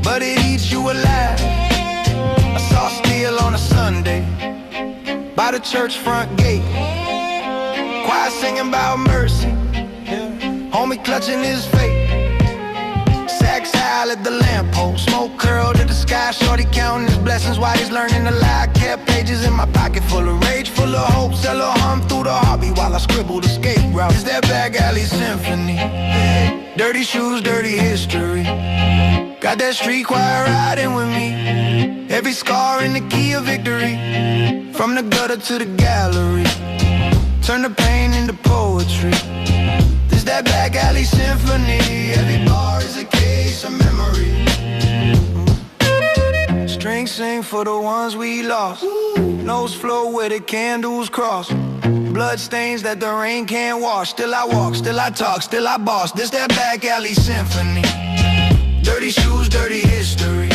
but it eats you alive. I saw steel on a Sunday by the church front gate. Choir singing about mercy, homie clutching his fate. Sax high at the lamppost, smoke curled to the sky. Shorty counting his blessings while he's learning to lie. Kept pages in my pocket full of rage, full of hope. Cello hum through the hobby while I scribbled escape route. It's that back alley symphony, dirty shoes, dirty history. Got that street choir riding with me. Every scar in the key of victory, from the gutter to the gallery. Turn the pain into poetry. This that back alley symphony. Every bar is a case of memory. Strings sing for the ones we lost. Nose flow where the candles cross. Blood stains that the rain can't wash. Still I walk, still I talk, still I boss. This that back alley symphony. Dirty shoes, dirty history.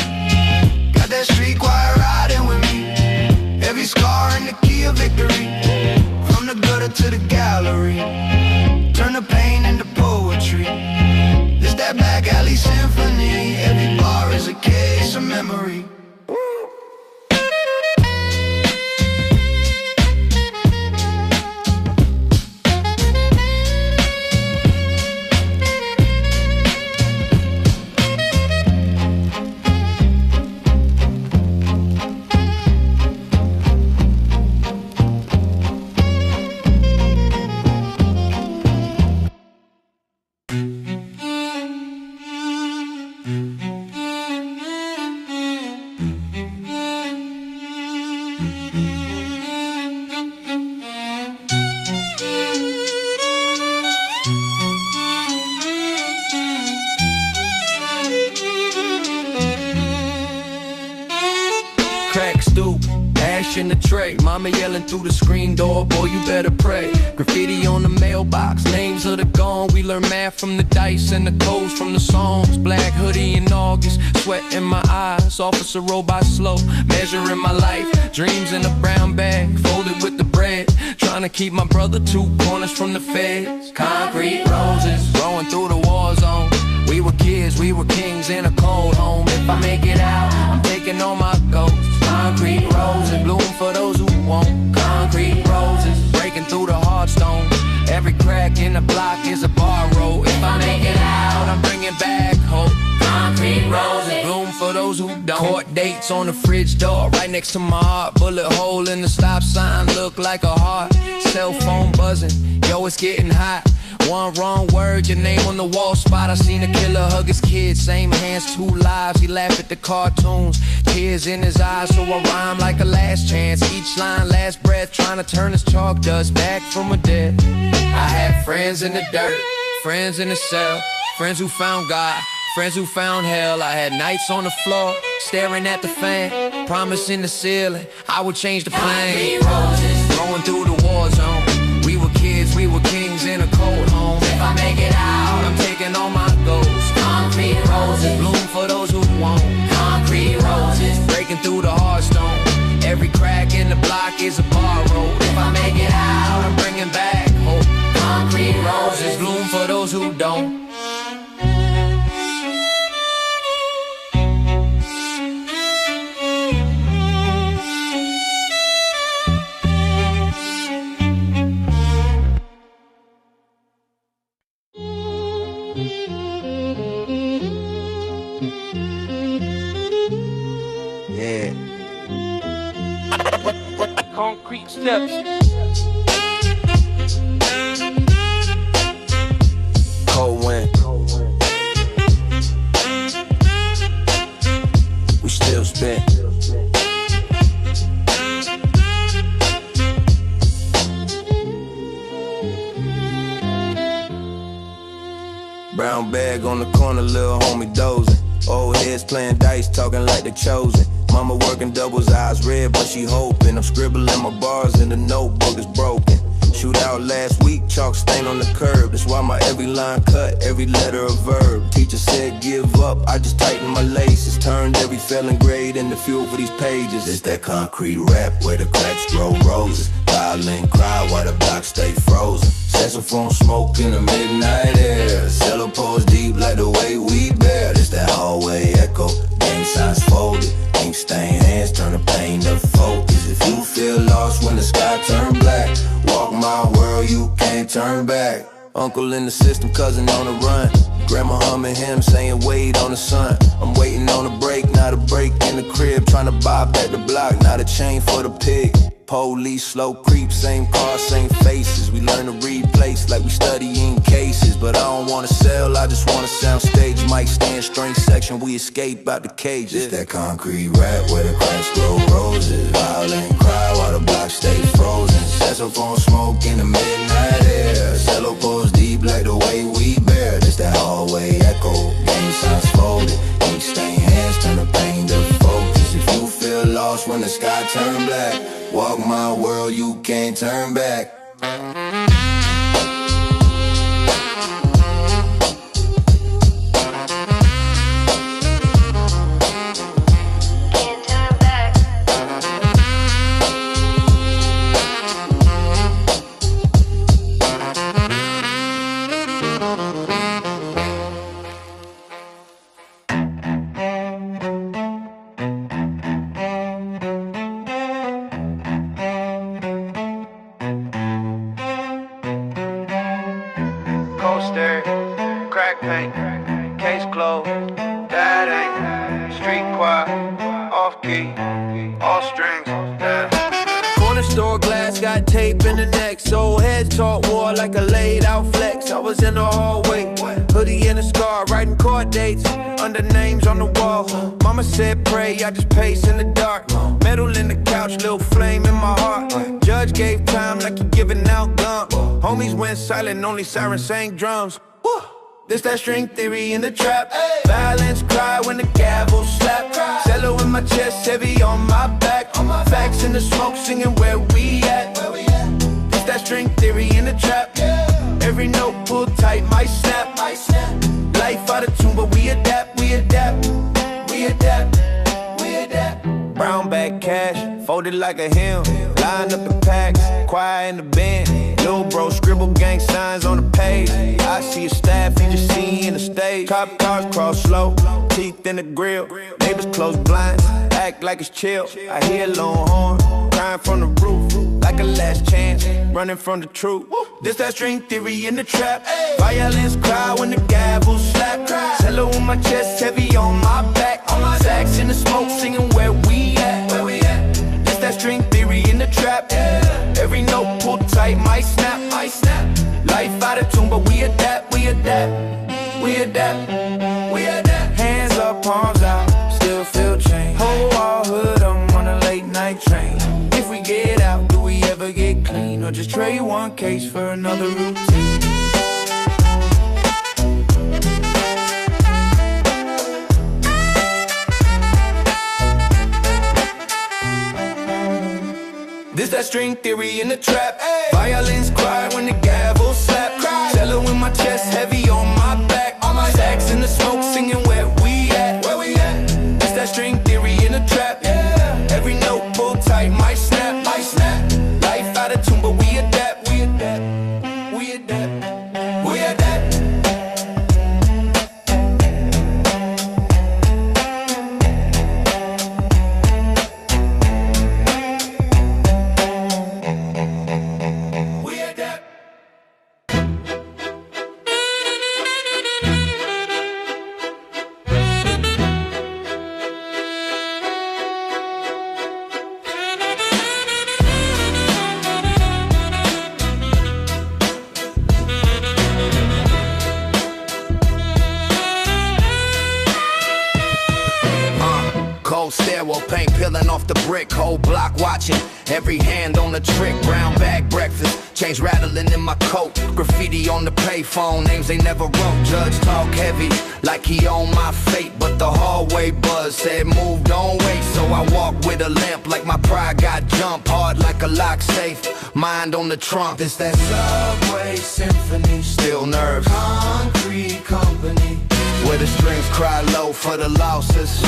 Got that street choir riding with me. Every scar in the key of victory, from the gutter to the gallery. Turn the pain into poetry. This that back alley symphony. Every bar is a case of memory. mama yelling through the screen door, boy, you better pray. Graffiti on the mailbox, names of the gone. We learn math from the dice and the codes from the songs. Black hoodie in August, sweat in my eyes. Officer robot slow, measuring my life. Dreams in a brown bag, folded with the bread. Trying to keep my brother 2 corners from the feds. Concrete roses, growing through the war zone. We were kids, we were kings in a cold home. If I make it out, I'm taking all my ghosts. Concrete roses, bloom for those who won't. Concrete roses, breaking through the hard stone. Every crack in the block is a borrow. If I make it out, I'm bringing back hope. Concrete roses, bloom for those who don't. Court dates on the fridge door, right next to my heart. Bullet hole in the stop sign, look like a heart. Cell phone buzzing, yo, it's getting hot. One wrong word, your name on the wall spot. I seen a killer hug his kids, same hands, 2 lives. He laughed at the cartoons, tears in his eyes, so I rhyme like a last chance. Each line, last breath, trying to turn his chalk dust back from a death. I had friends in the dirt, friends in the cell, friends who found God, friends who found hell. I had nights on the floor, staring at the fan, promising the ceiling I would change the plan. Going through the war zone. We were kids, we were kings in a cold home. If I make it out, I'm taking all my goals. Concrete roses, bloom for those who won't. Concrete roses, breaking through the hard stone. Every crack in the block is a borrow. If I make it out, I'm bringing back hope. Concrete roses, bloom for those who don't. Yeah. Concrete steps. Cold wind. We still spin. Brown bag on the corner, little homie dozing. Old heads playing dice, talking like they chosen. Mama working doubles, eyes red, but she hoping. I'm scribbling my bars in the notebook is broken. Shootout last week, chalk stain on the curb. That's why my every line cut, every letter a verb. Teacher said give up, I just tightened my laces. Turned every failing grade into fuel for these pages. It's that concrete rap where the cracks grow roses. Violin cry while the block stay frozen. Saxophone smoke in the midnight air. Cello pulls deep like the way we bear. It's that hallway echo, gang signs folded. Ink stained hands turn the pain to focus. If you feel lost when the sky turn black, walk my world, you can't turn back. Uncle in the system, cousin on the run. Grandma humming him, saying wait on the sun. I'm waiting on a break, not a break in the crib. Trying to buy back the block, not a chain for the pig. Police, slow creep, same car, same faces. We learn to replace like we studying cases. But I don't wanna sell, I just wanna sound stage. Mic stand, string section, we escape out the cages. It's that concrete rap where the cracks grow roses. Violin cry while the block stay frozen. Saxophone smoke in the midnight air. Cello pulls deep like the way we bear. It's that hallway echo, gang signs folded. Ink stained hands turn the pain to focus. If you feel lost when the sky turn black, walk my world, you can't turn back. Crack paint, case closed, that ain't street quiet, off key, all strings, Corner store glass got tape in the neck, so heads talk war like a laid out flex. I was in the hallway, hoodie and a scar, writing court dates under names on the wall. Mama said pray, I just pace in the dark. Metal in the couch, little flame in my heart. Judge gave time like he giving out gum. Homies went silent, only sirens sang drums. This that string theory in the trap. Violence cry when the gavel slap. Cello in my chest, heavy on my back. Facts in the smoke, singing where we at. This that string theory in the trap. Every note pulled tight, might snap. Life out of tune, but we adapt, we adapt, we adapt, we adapt. Brown bag cash, folded like a hymn. Line up the packs, quiet in the bend. Lil' bro scribble gang signs on the page. I see a staff, he just see in the stage. Cop cars cross slow, teeth in the grill. Neighbors close blinds, act like it's chill. I hear a long horn, crying from the roof. Like a last chance, running from the truth. This that string theory in the trap. Violence cry when the gavel slap. Cello in my chest, heavy on my back. Sax in the smoke, singing where we at. This that string theory in the trap. Every note pulled tight, might snap. Life out of tune, but we adapt, we adapt, we adapt, we adapt. Hands up, palms out, still feel change. Whole wall hood, I'm on a late night train. If we get out, do we ever get clean? Or just trade one case for another routine? This that string theory in the trap. Violins cry when the gavel slap. Cello in my chest, heavy on my back. Sax in the smoke, singing where we at. This that string theory in the trap. Every note pulled tight, might snap. Life out of tune, but we adapt, we adapt, we adapt, we adapt. Stairwell paint peeling off the brick, whole block watching, every hand on the trick. Brown bag breakfast, chains rattling in my coat, graffiti on the payphone, names they never wrote. Judge talk heavy, like he owned my fate, but the hallway buzz said move, don't wait. So I walk with a limp, like my pride got jumped, hard like a lock safe, mind on the trunk. This that subway symphony, still nerves, concrete company, where the strings cry low for the losses.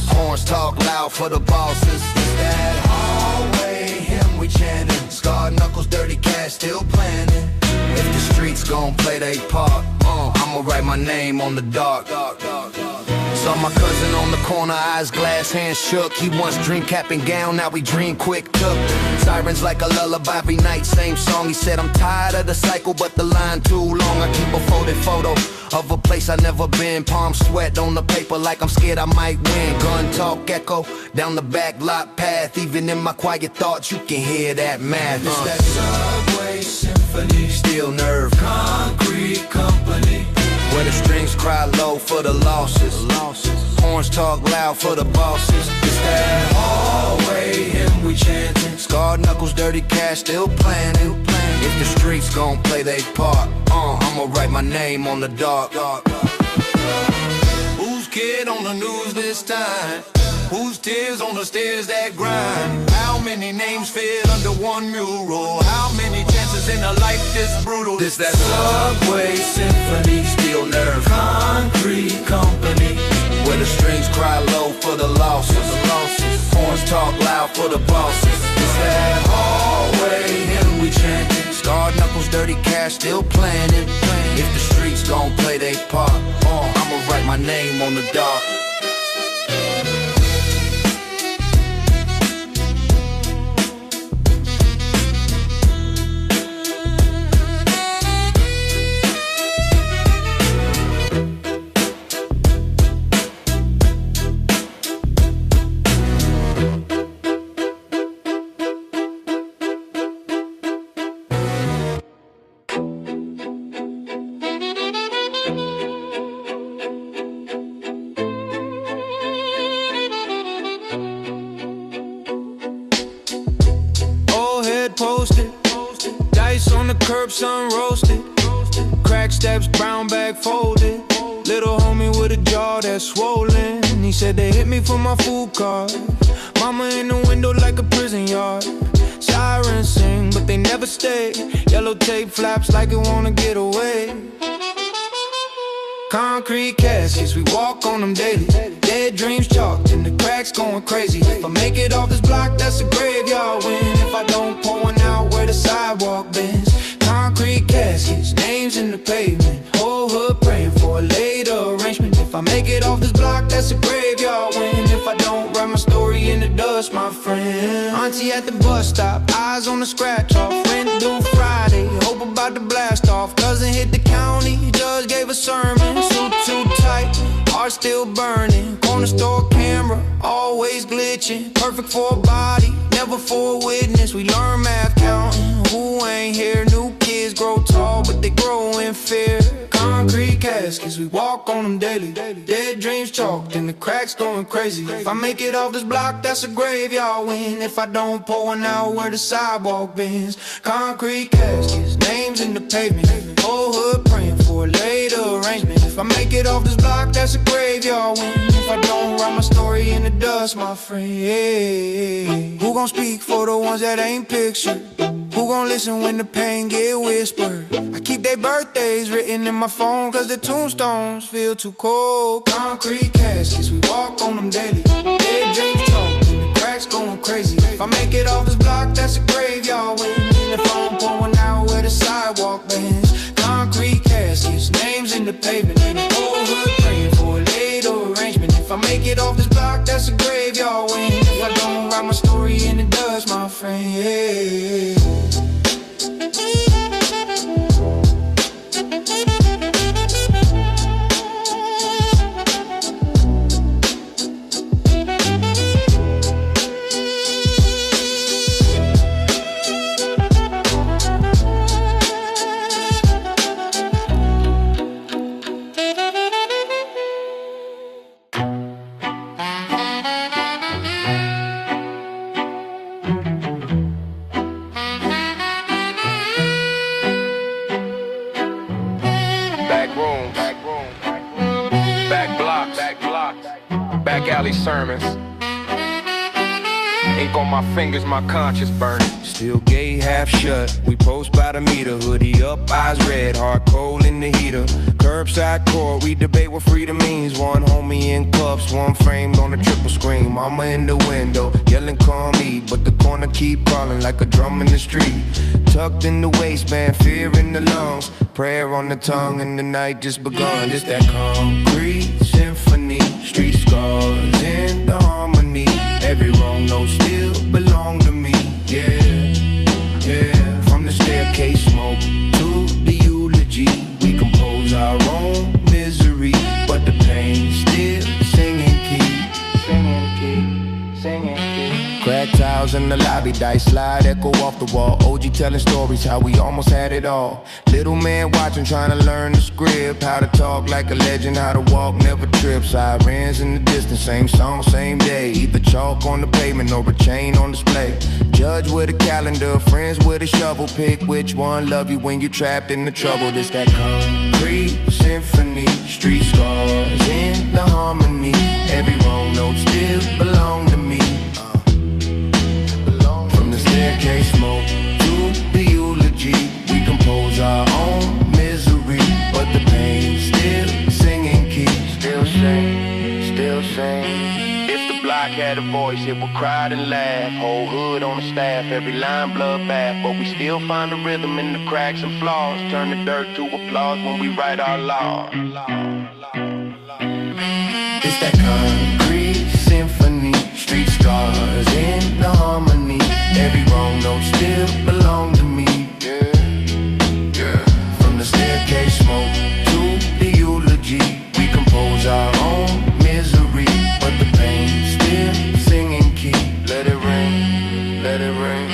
Horns talk loud for the bosses. It's that hallway hymn we chanting. Scarred knuckles, dirty cash, still planning. If the streets gon' play they part, I'ma write my name on the dark. Saw my cousin on the corner, eyes glass, hands shook. He once dream cap and gown, now we dream quick took. Sirens like a lullaby every night, same song. He said I'm tired of the cycle, but the line too long. I keep a folded photo of a place I never been. Palm sweat on the paper like I'm scared I might win. Gun talk echo down the back lot path. Even in my quiet thoughts you can hear that math. It's that subway symphony, steel nerve, concrete company, where the strings cry low for the losses. Horns talk loud for the bosses. It's that hallway hymn we chanting. Scarred knuckles, dirty cash, still planning. If the streets gon' play they part, I'ma write my name on the dark. Who's kid on the news this time? Whose tears on the stairs that grind? How many names fit under one mural? How many chances in a life this brutal? This that subway symphony, steel nerve, concrete company, where the strings cry low for the losses. Horns talk loud for the bosses. It's that hallway hymn we chanting. Scarred knuckles, dirty cash, still planning. If the streets gon' play they part, I'ma write my name on the dark. Posted, dice on the curb, sun roasted. crack steps, brown bag folded. Little homie with a jaw that's swollen. He said they hit me for my food card. Mama in the window like a prison yard. Sirens sing, but they never stay. Yellow tape flaps like it wanna get away. Concrete caskets, we walk on them daily. Dead dreams chalked and the cracks going crazy. If I make it off this block, that's a graveyard win. If I don't pour one out where the sidewalk bends. Concrete caskets, names in the pavement. Whole hood praying for a later arrangement. If I make it off this block, that's a graveyard win. If I don't write my story in the dust, my friend. Auntie at the bus stop, eyes on the scratch off. Rent due Friday, hope about to blast off. Cousin hit the county, judge gave a sermon. Suit too tight, heart still burning. Corner store camera, always glitching. Perfect for a body, never for a witness. We learn math counting. Who ain't here? New kids grow tall, but they grow in fear. Concrete caskets, we walk on them daily. Dead dreams chalked and the cracks going crazy. If I make it off this block, that's a graveyard win. If I don't pour one out where the sidewalk bends. Concrete caskets, names in the pavement. Whole hood praying for a later arrangement. If I make it off this block, that's a graveyard win. If I don't write my story in the dust, my friend. Who gon' speak for the ones that ain't pictured? Who gon' listen when the pain get whispered? I keep their birthdays written in my phone, cause the tombstones feel too cold. Concrete caskets, we walk on them daily. Dead dreams talk and the cracks going crazy. If I make it off this block, that's a graveyard win. If I don't pour one out where the sidewalk bends. Concrete caskets, names in the pavement. Whole hood praying for a later arrangement. If I make it off this block, that's a graveyard win. If I don't write my story in the dust, my friend, yeah. Sermons. Ink on my fingers, my conscience burning. Still gay, half shut. We post by the meter. Hoodie up, eyes red, hard cold in the heater. Curbside court, we debate what freedom means. One homie in cuffs, one framed on a triple screen. Mama in the window, yelling call me, but the corner keep calling like a drum in the street. Tucked in the waistband, fear in the lungs, prayer on the tongue, and the night just begun. Just that concrete symphony, street scars in the harmony. Every wrong note still belong to me, yeah, yeah. From the staircase smoke to the eulogy, we compose our own misery, but the pain still singing key, singing key, singing key. Crack tiles in the lobby, dice slide, echo off the wall. OG telling stories how we almost had it all. Little man watching, trying to learn the script. How to talk like a legend, how to walk, never trip. Sirens in the distance, same song, same day. Either chalk on the pavement or a chain on display. Judge with a calendar, friends with a shovel. Pick which one love you when you're trapped in the trouble. This that concrete symphony, street scars in the harmony. Every wrong note still belong to me. Staircase smoke to the eulogy, we compose our own misery, but the pain still singing key, still sing, still sing. If the block had a voice, it would cry and laugh. Whole hood on the staff, every line bloodbath, but we still find the rhythm in the cracks and flaws. Turn the dirt to applause when we write our law. It's that concrete symphony, street scars in the harmony. Every wrong note still belong to me, yeah, yeah. From the staircase smoke to the eulogy, we compose our own misery, but the pain still singing key. Let it ring, let it ring.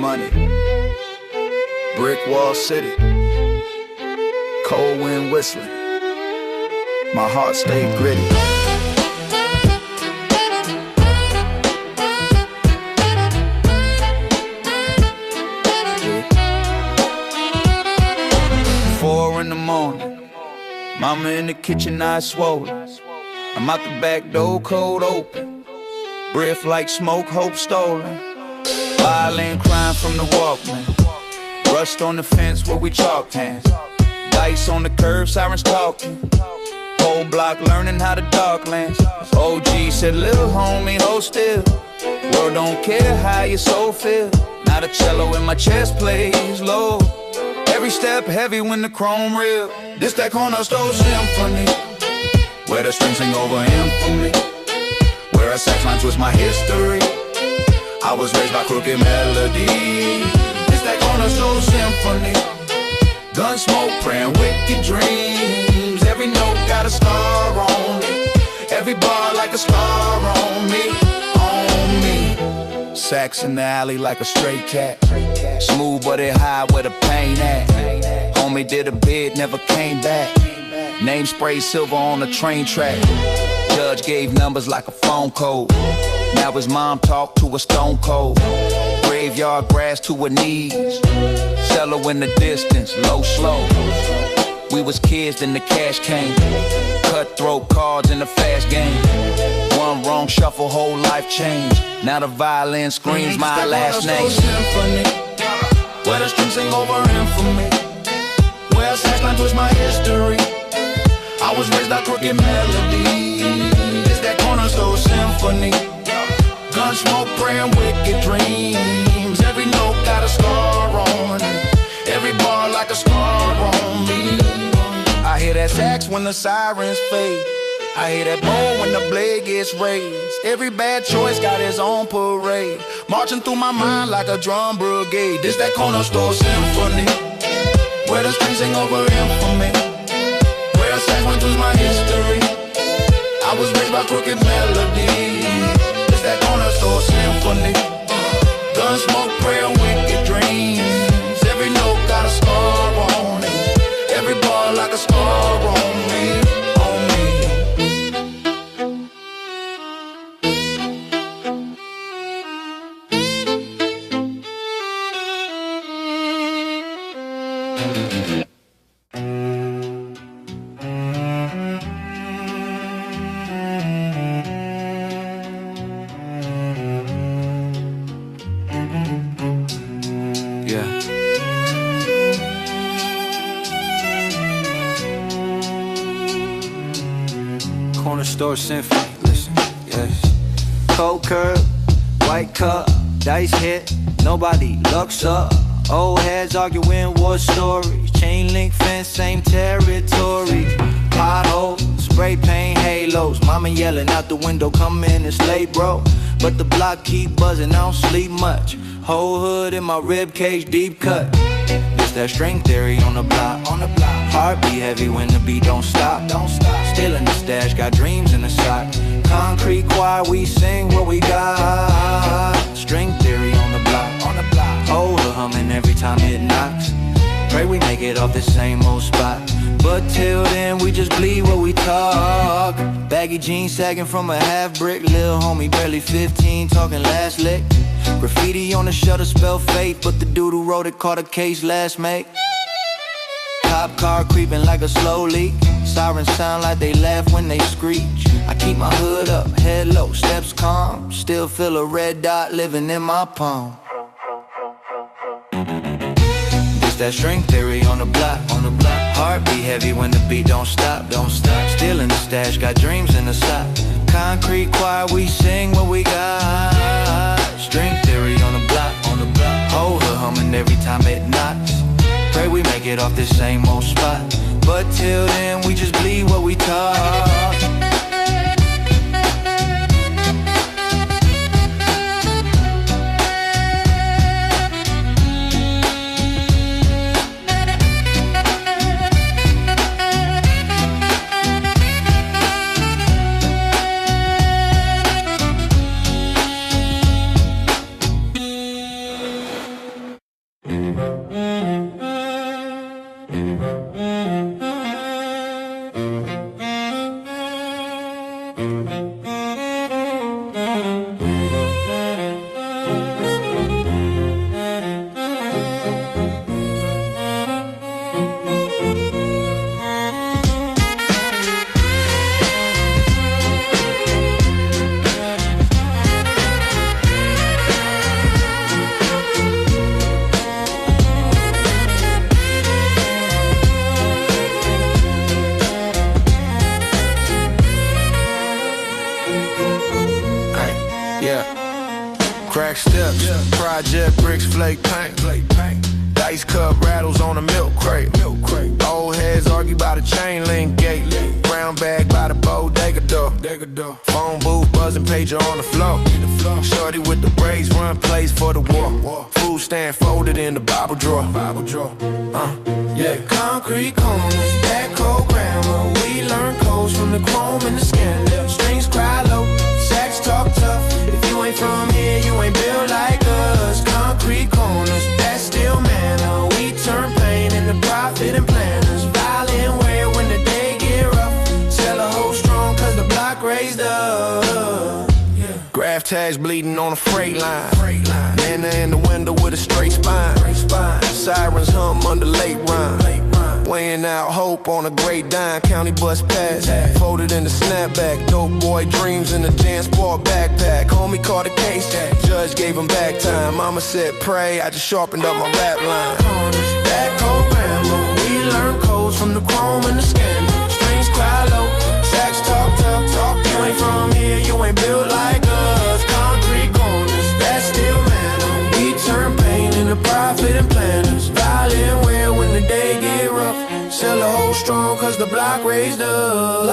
money. Brick wall city, cold wind whistling. My heart stayed gritty. Yeah. 4 in the morning, mama in the kitchen, eyes swollen. I'm out the back door, cold open. Breath like smoke, hope stolen. Violin crying from the Walkman. Rust on the fence where we chalked hands. Dice on the curb, sirens talking. Whole block learning how the dark lands. OG said, little homie, hold still. World don't care how your soul feel. Now the cello in my chest plays low. Every step heavy when the chrome real. This that corner store symphony, where the strings sing over infamy, where a sax line twist my history. I was raised by crooked melody. It's that cornerstone symphony. Gun smoke, praying wicked dreams. Every note got a star on it. Every bar like a scar on me, on me. Sax in the alley like a stray cat. Smooth but it high where the pain at. Homie did a bid, never came back. Name sprayed silver on the train track. Judge gave numbers like a phone code. Now his mom talked to a stone cold. Graveyard grass to her knees. Cello in the distance, low, slow. We was kids, then the cash came. Cutthroat cards in the fast game. One wrong shuffle, whole life changed. Now the violin screams my last name. Symphony, where the strings sing over infamy, where a sax line twist my history. I was raised by crooked melody. It's that cornerstone symphony. Gun smoke, praying wicked dreams. Every note got a scar on it. Every bar like a scar on me. I hear that sax when the sirens fade. I hear that bow when the blade gets raised. Every bad choice got its own parade. Marching through my mind like a drum brigade. This that cornerstone symphony, where the strings sing over infamy, where a sax went through my history. I was raised by crooked melody. It's that cornerstone symphony. Gun smoke, prayer, wicked dreams. Every note got a scar on it. Every bar like a scar on me, on me. Cornerstone symphony, listen, yes. Cold curb, white cup, dice hit, nobody looks up. Old heads arguing war stories. Chain link fence, same territory. Potholes, spray paint halos. Mama yelling out the window, come in, it's late, bro. But the block keep buzzing, I don't sleep much. Whole hood in my rib cage, deep cut. It's that string theory on the block, on the block. Heart be heavy when the beat don't stop, don't stop. Still in the stash, got dreams in the sock. Concrete choir, we sing what we got. String theory on the block, on the block. Hold her humming every time it knocks. Pray we make it off the same old spot. But till then, we just bleed what we talk. Baggy jeans sagging from a half brick. Lil' homie barely 15, talking last lick. Graffiti on the shutter spell fate, but the dude who wrote it caught a case last May. Cop car creeping like a slow leak. Sirens sound like they laugh when they screech. I keep my hood up, head low, steps calm. Still feel a red dot living in my palm. It's that string theory on the block, on the block. Heart be heavy when the beat don't stop, don't stop. Still in the stash, got dreams in the sock. Concrete choir, we sing what we got. String theory on the block, on the block. Hold her humming every time it knocks. Pray we make it off this same old spot. But till then, we just bleed what we talk. steps, project bricks, flake paint. Dice cup rattles on a milk crate. Old heads argue by the chain link gate. Brown bag by the bodega door. Phone booth buzzing, pager on the floor. Shorty with the braids run plays for the war. Food stand folded in the Bible drawer. Yeah. Concrete corners, that cold grammar. We learn codes from the chrome and the scandal. Strings cry low, sax talk tough. If you ain't from here, you ain't built like us. Concrete corners, that's still manner. We turn pain into profit and planners. Violent wear when the day get rough. Sell a hoe strong cause the block raised up. Graph tags bleeding on a freight line. Nana in the window with a straight spine. Sirens hum under late rhyme. Weighing out hope on a great dime. County bus pass, folded in the snapback. Dope boy dreams in a JanSport backpack. Homie caught a case, judge gave him back time. Mama said pray, I just sharpened up my rap line. That cold grammar, we learn codes from the chrome and the scandal. Strings cry low, sax talk tough. You ain't from here, you ain't built like us. Concrete corners, that's still manner. We turn pain into profit and planners. Violent wear when the day get rough. Sell a hoe strong cause the block raised up.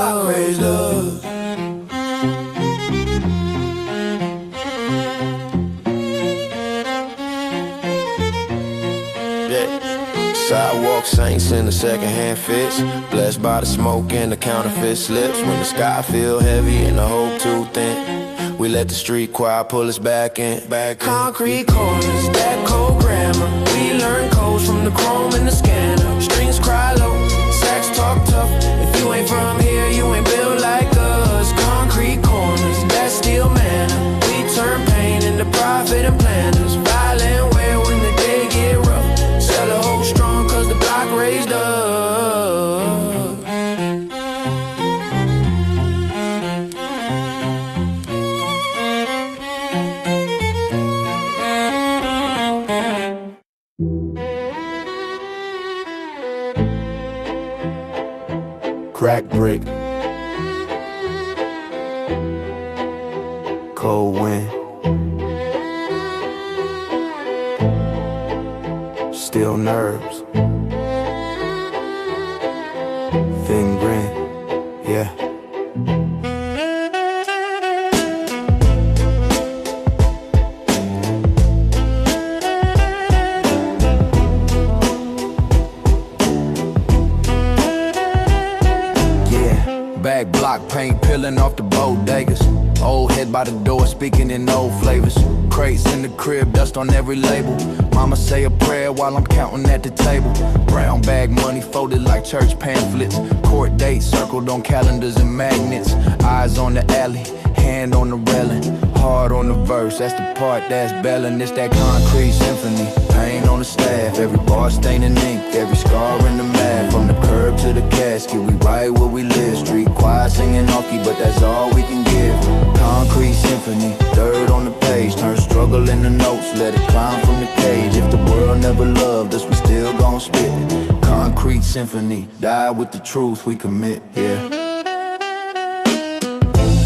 Sidewalk saints in the secondhand fits. Blessed by the smoke and the counterfeit slips. When the sky feel heavy and the hope too thin, we let the street choir pull us back in. Concrete corners, that cold grammar. We learn codes from the chrome and the scanner. Strings cry low, sax talk tough. If you ain't from here, you ain't built like us. Concrete corners, that's still manner. We turn pain into profit and planners. Violent wear when the day get rough. Sell a hoe strong cause the block raised up. Crack brick, cold wind, still nerves, thin grin, yeah. Back block paint peeling off the bodegas. Old head by the door speaking in old flavors. Crates in the crib, dust on every label. Mama say a prayer while I'm counting at the table. Brown bag money folded like church pamphlets. Court dates circled on calendars and magnets. Eyes on the alley, hand on the railing. Hard on the verse, that's the part that's belling. It's that concrete symphony, pain on the staff. Every bar staining ink, every scar in the math. From the curb to the casket, we write where we live. Street choir singing hockey, but that's all we can give. Concrete symphony, dirt on the page. Turn struggle into notes, let it climb from the cage. If the world never loved us, we still gon' spit. Concrete symphony, die with the truth we commit, yeah.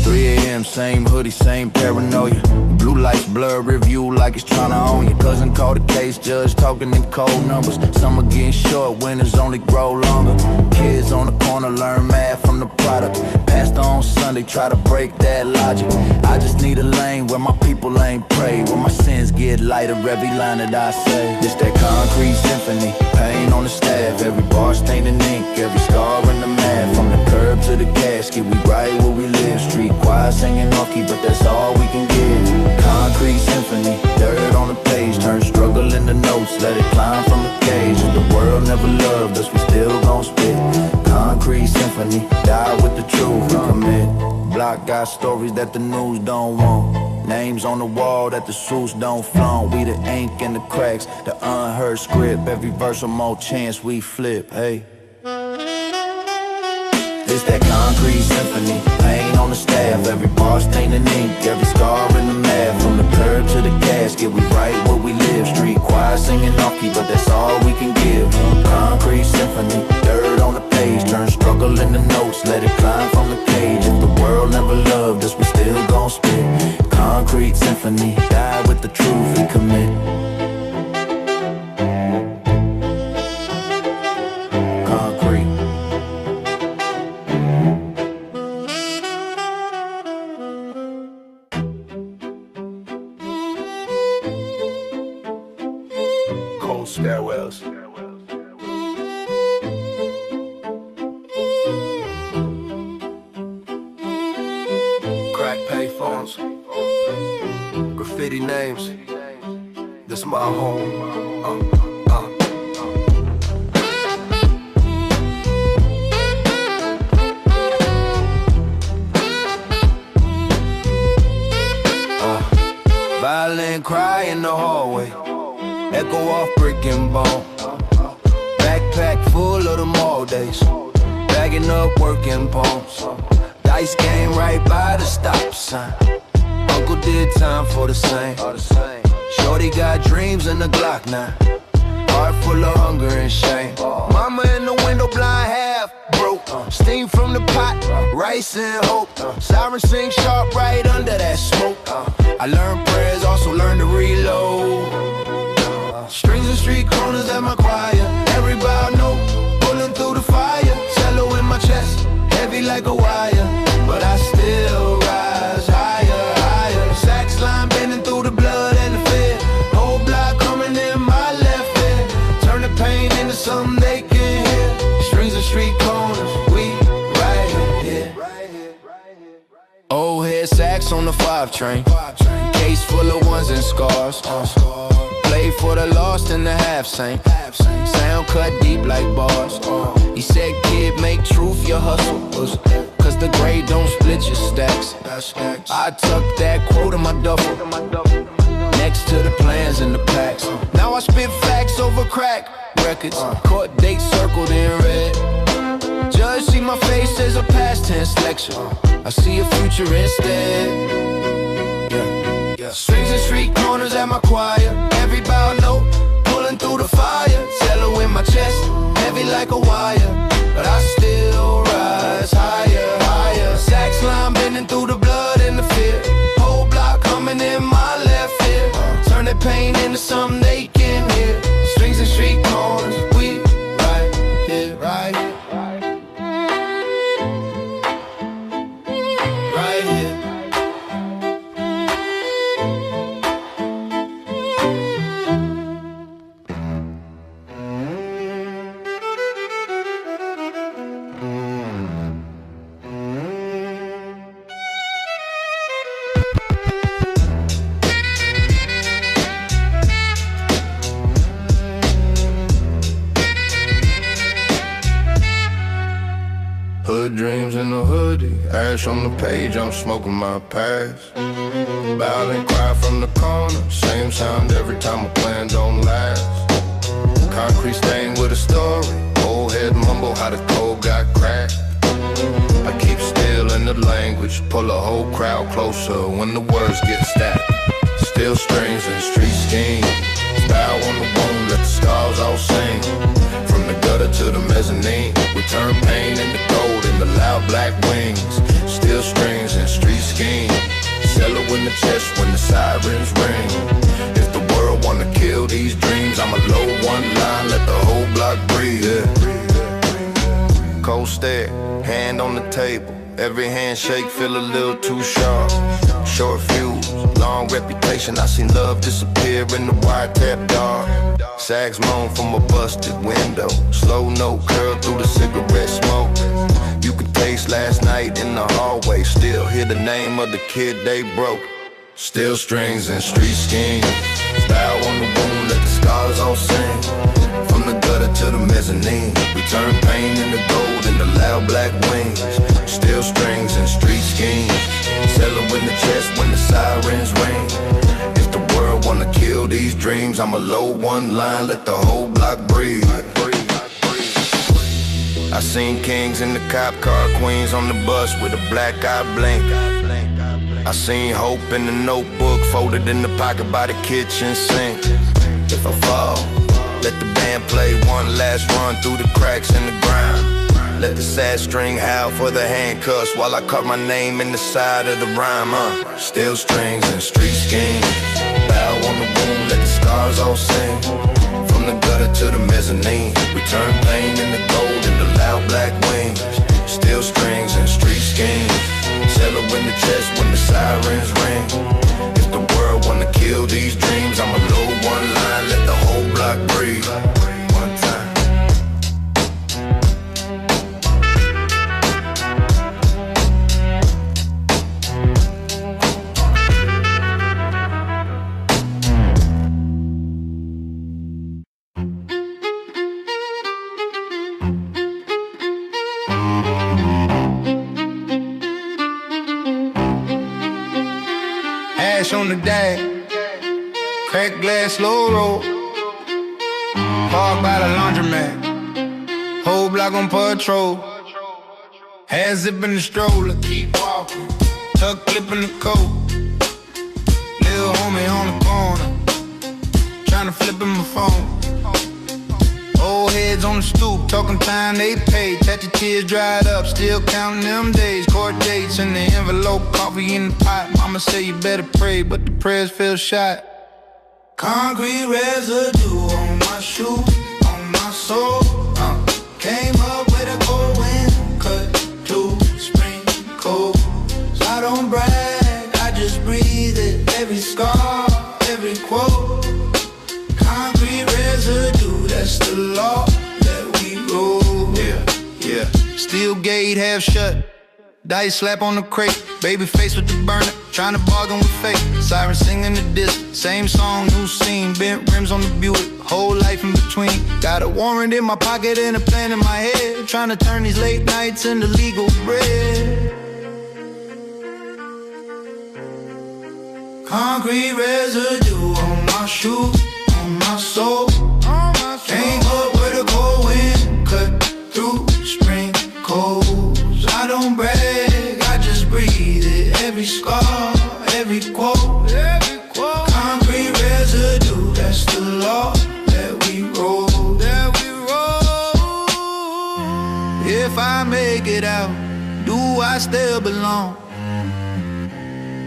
3 a.m., same hoodie, same paranoia. Blue lights blur, review like it's tryna own you. Cousin called the case, judge talking in cold numbers. Summer getting short, winters only grow longer. Kids on the corner learn math from the product. Pastor on Sunday try to break that logic. I just need a lane where my people ain't pray, where my sins get lighter every line that I say. It's that concrete symphony, pain on the staff. Every bar stained in ink, every scar in the math. From the curb to the casket, we write where we live. Street choir singing hockey, but that's all we can give. Concrete symphony, dirt on the page. Turn struggle into notes, let it climb from the cage. If the world never loved us, we still gon' spit. Concrete symphony, die with the truth we commit. Block got stories that the news don't want. Names on the wall that the suits don't flaunt. We the ink in the cracks, the unheard script. Every verse a more chance we flip, hey. It's that concrete symphony, pain on the staff. Every bar stained in ink, every scar in the math. From the curb to the casket, we write where we live. Street choir singing hockey, but that's all we can give. Concrete symphony, dirt on the page. Turn struggle into notes, let it climb from the cage. If the world never loved us, we still gon' spit. Concrete symphony, die with with the truth we commit. Concrete. Cold stairwells. Crack payphones. Graffiti names. This my home. Violin cry in the hallway, echo off brick and bone. Backpack full of them all days, bagging up working palms. Dice game right by the stop sign. Uncle did time for the same. Shorty got dreams in the Glock 9. Heart full of hunger and shame. Mama in the window blind half broke. Steam from the pot, rice and hope. Siren sing sharp right under that smoke. I learned prayers, also learned to reload. Strings and street corners at my choir. Everybody know, pulling through the fire. Cello in my chest, heavy like a wire. But I still rise higher, higher. Sax line bending through the blood and the fear. Whole block coming in my left ear. Turn the pain into something they can hear. Strings and street corners, we right here. Old head sax on the 5 train. Case full of ones and scars. Play for the lost and the half saint. Sound cut deep like bars. He said, kid, make truth your hustle. Cause the grade don't split your stacks. I tuck that quote in my duffel, next to the plans and the packs. Now I spit facts over crack records. Court date circled in red. Judge see my face as a past tense lecture. I see a future instead. Strings and street corners at my choir. Every bow note, pulling through the fire. Cello in my chest, heavy like a wire. But I still rise higher, higher. Sax line bending through the blood and the fear. Whole block coming in my left ear. Turn that pain into something they can hear. Strings and street corners, we right here, right here. Right here. Hood dreams in a hoodie, ash on the page, I'm smoking my past. Violin cry from the corner, same sound every time a plan don't last. Concrete stain with a story, old head mumble how the code got cracked. I keep still in the language, pull a whole crowd closer when the words get stacked. Still strings and street schemes, bow on the wound, let the scars all sing. From the gutter to the mezzanine, we turn pain into gold in the loud black wings. Still strings and street schemes, cello in the chest when the sirens ring. If the world wanna kill these dreams, I'ma load one line, let the whole block breathe. Cold stare, hand on the table. Every handshake feel a little too sharp. Short fuse, long reputation. I seen love disappear in the wiretap dark. Sags moan from a busted window. Slow note curl through the cigarette smoke. You could taste last night in the hallway. Still hear the name of the kid they broke. Still strings and street schemes. Bow on the wound, let the scars all sing. From the gutter to the mezzanine, we turn pain into gold in the loud black wings. Still strings and street schemes, cello in the chest when the sirens ring. If the world wanna kill these dreams, I'ma load one line, let the whole block breathe. I seen kings in the cop car, queens on the bus with a black eye blink. I seen hope in the notebook, folded in the pocket by the kitchen sink. If I fall, let the band play one last run through the cracks in the ground. Let the sad string howl for the handcuffs while I cut my name in the side of the rhyme. Still strings and street schemes. bow on the wound, let the stars all sing. From the gutter to the mezzanine, we turn pain into gold in the loud black wings. Steel strings and street schemes, cello in the chest when the sirens ring. If the world wanna kill these dreams, I'ma load one line, let the whole block breathe. One time. Ash on the dash, crack glass, slow roll. Park by the laundromat, whole block on patrol. Hair zip in the stroller, keep walking, tuck clip in the coat. Little homie on the corner, tryna flip in my phone. Old heads on the stoop, talking time they pay. Tatted tears dried up, still counting them days. Court dates in the envelope, coffee in the pot. Mama say you better pray, but the prayers fell short. Concrete residue on my shoe, on my soul. Came up with a cold wind, cut to spring cold. I don't brag, I just breathe it. Every scar, every quote. Concrete residue, that's the law that we roll. Yeah. Steel gate half shut, dice slap on the crate. Baby face with the burner, trying to bargain with fate. Siren singing the disc, same song, new scene. Bent rims on the Buick, whole life in between. Got a warrant in my pocket and a plan in my head, trying to turn these late nights into legal bread. Concrete residue on my shoe, on my soul. Came up with a cold wind, cut through spring coals. I don't brag, I just breathe it. Every scar, every quote. Concrete residue, that's the law that we roll. If I make it out, do I still belong?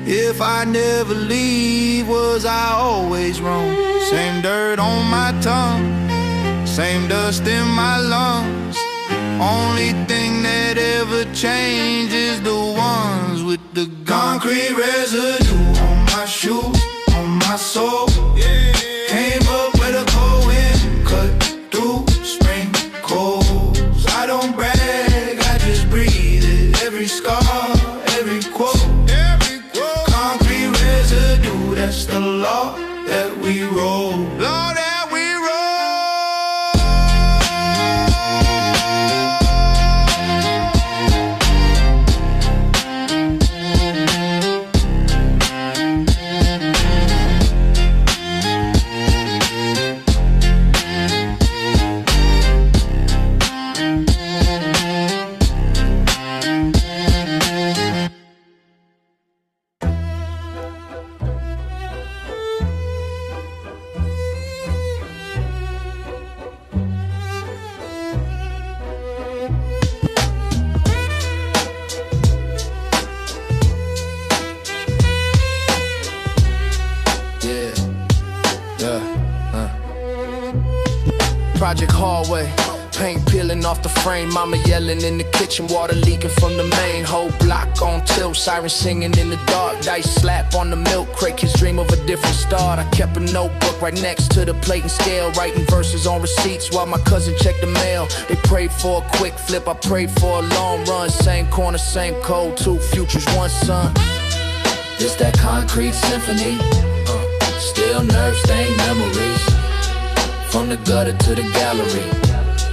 If I never leave, was I always wrong? Same dirt on my tongue, same dust in my lungs. Only thing that ever changed is the ones with the concrete residue on my shoe, on my soul. Came up with a cold wind, cut through spring coals. I don't brag, I just breathe it. Every scar, every quote. Concrete residue, that's the law that we roll. Law that we Project hallway, paint peeling off the frame. Mama yelling in the kitchen, water leaking from the main. Whole block on tilt, siren singing in the dark. Dice slap on the milk crate, kids dream of a different start. I kept a notebook right next to the plate and scale, writing verses on receipts while my cousin checked the mail. They prayed for a quick flip, I prayed for a long run. Same corner, same code, two futures, one son. This that concrete symphony, still nerve stained memories. From the gutter to the gallery,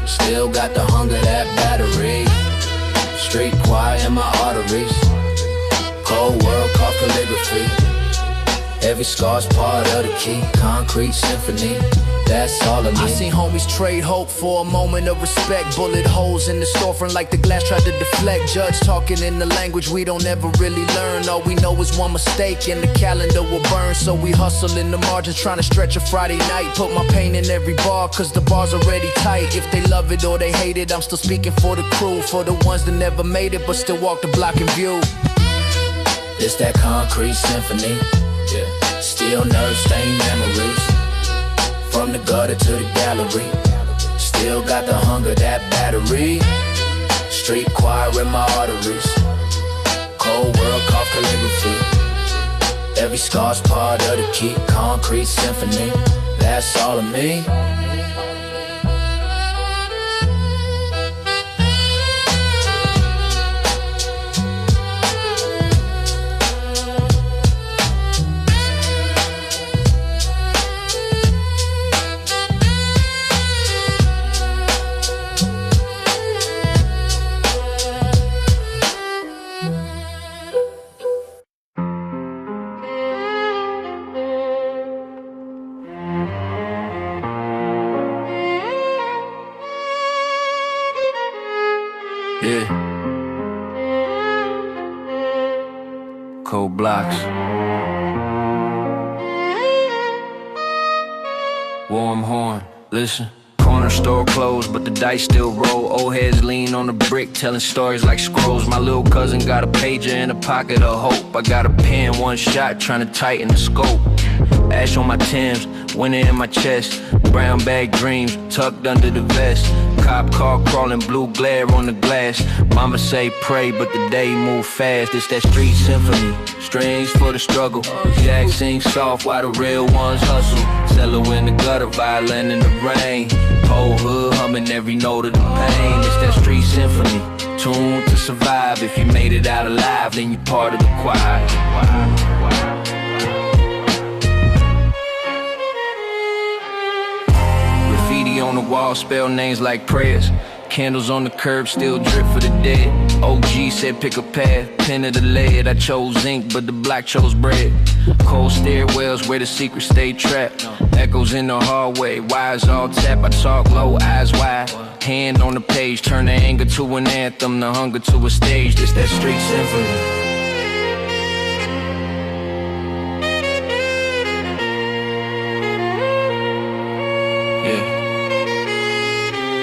still got the hunger, that battery. Street choir in my arteries, cold world called calligraphy. Every scar's part of the key, concrete symphony. That's all of me. I seen homies trade hope for a moment of respect. Bullet holes in the storefront like the glass tried to deflect. Judge talking in the language we don't ever really learn. All we know is one mistake and the calendar will burn. So we hustle in the margins trying to stretch a Friday night. Put my pain in every bar cause the bar's already tight. If they love it or they hate it, I'm still speaking for the crew. For the ones that never made it but still walk the block in view. It's that concrete symphony, yeah. Still Still nerve stained memories. From the gutter to the gallery. Still got the hunger, that battery. Street choir in my arteries. Cold world, cough calligraphy. Every scar's part of the key. Concrete symphony. That's all of me. Yeah. Cold blocks. Warm horn, listen. Corner store closed, but the dice still roll. Old heads lean on the brick, telling stories like scrolls. My little cousin got a pager in a pocket of hope. I got a pen, one shot, trying to tighten the scope. Ash on my Timbs, winter in my chest. Brown bag dreams, tucked under the vest. Cop car crawling, blue glare on the glass. Mama say pray, but the day move fast. It's that street symphony, strings for the struggle. Jack sing soft while the real ones hustle. Cello in the gutter, violin in the rain. Whole hood humming every note of the pain. It's that street symphony, tuned to survive. If you made it out alive, then you part of the choir. Graffiti on the wall, spell names like prayers. Candles on the curb, still drip for the dead. OG said pick a path, pen to the lead. I chose zinc, but the black chose bread. Cold stairwells where the secrets stay trapped. Echoes in the hallway, wires all tap. I talk low, eyes wide. Hand on the page, turn the anger to an anthem. The hunger to a stage, this that street symphony.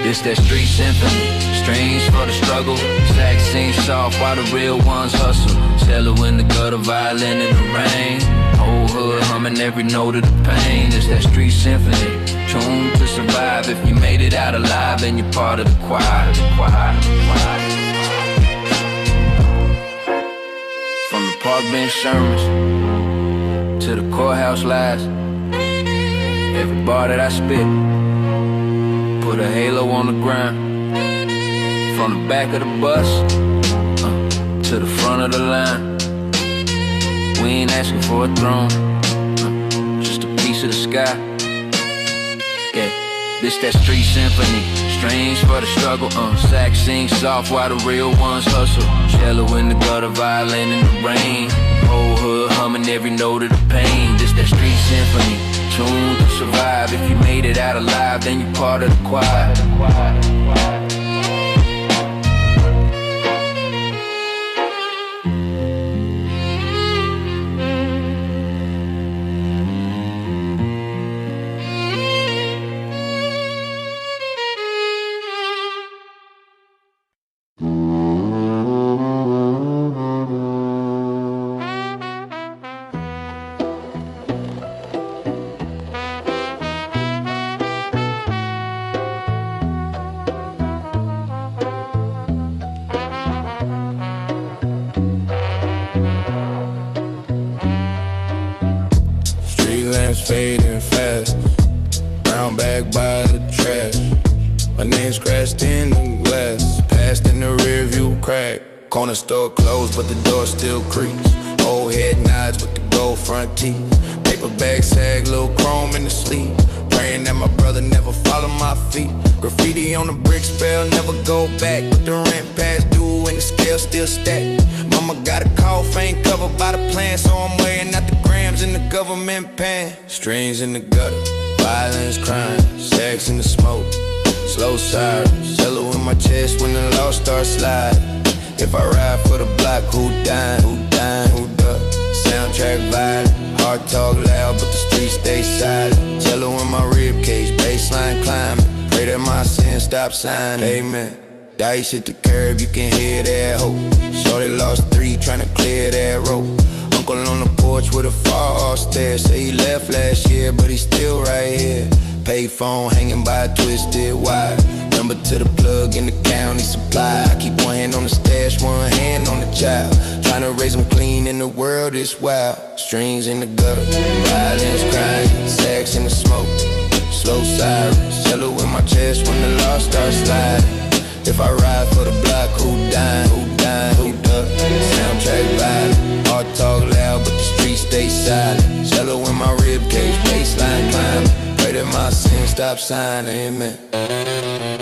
It's that street symphony, strings for the struggle. Sax sing soft while the real ones hustle. Cello in the gutter, violin in the rain. Whole hood humming every note of the pain. It's that street symphony, tuned to survive. If you made it out alive, then you're part of the choir. From the park bench sermons to the courthouse lies. Every bar that I spit, put a halo on the ground. From the back of the bus to the front of the line. We ain't asking for a throne, just a piece of the sky. Yeah, this that street symphony, strings for the struggle. Sax sing soft while the real ones hustle. Cello in the gutter, violin in the rain. Whole hood humming every note of the pain. This that street symphony, tuned to survive. If you made it out alive, then you're part of the choir. Fading fast, brown bag by the trash. My name scratched in the glass, passed in the rear view crack. Corner store closed, but the door still creaks. Old head nods with the gold front teeth. Paper bag sag, little chrome in the sleeve. Praying that my brother never follow my feet. Graffiti on the brick spell, never go back. But the rent past due and the scale still stacked. Mama got a cough, ain't covered by the plan, so I'm weighing out the grams in the government pan. Strings in the gutter, violence crying, sex in the smoke, slow sirens, cello in my chest when the law starts sliding. If I ride for the block, who dying, who dying, who duck? Soundtrack violent, heart talk loud, but the streets stay silent. Cello in my rib cage, baseline climbing. Pray that my sins stop signing, amen. Dice hit the curb, you can hear that hope. Shorty lost 3, tryna clear that rope. Uncle on the porch porch with a fall stare. Say he left last year, but he's still right here. Payphone hanging by a twisted wire. Number to the plug in the county supply. I keep one hand on the stash, one hand on the child. Trying to raise them clean in the world is wild. Strings in the gutter, violins crying, sax in the smoke, slow sirens, yellow in my chest when the law starts sliding. If I ride for the block, who dying, who dying, who duck? Soundtrack violent, all talk loud, but the streets stay silent. Yellow in my ribcage, baseline climbing. Pray that my sins stop signing, amen.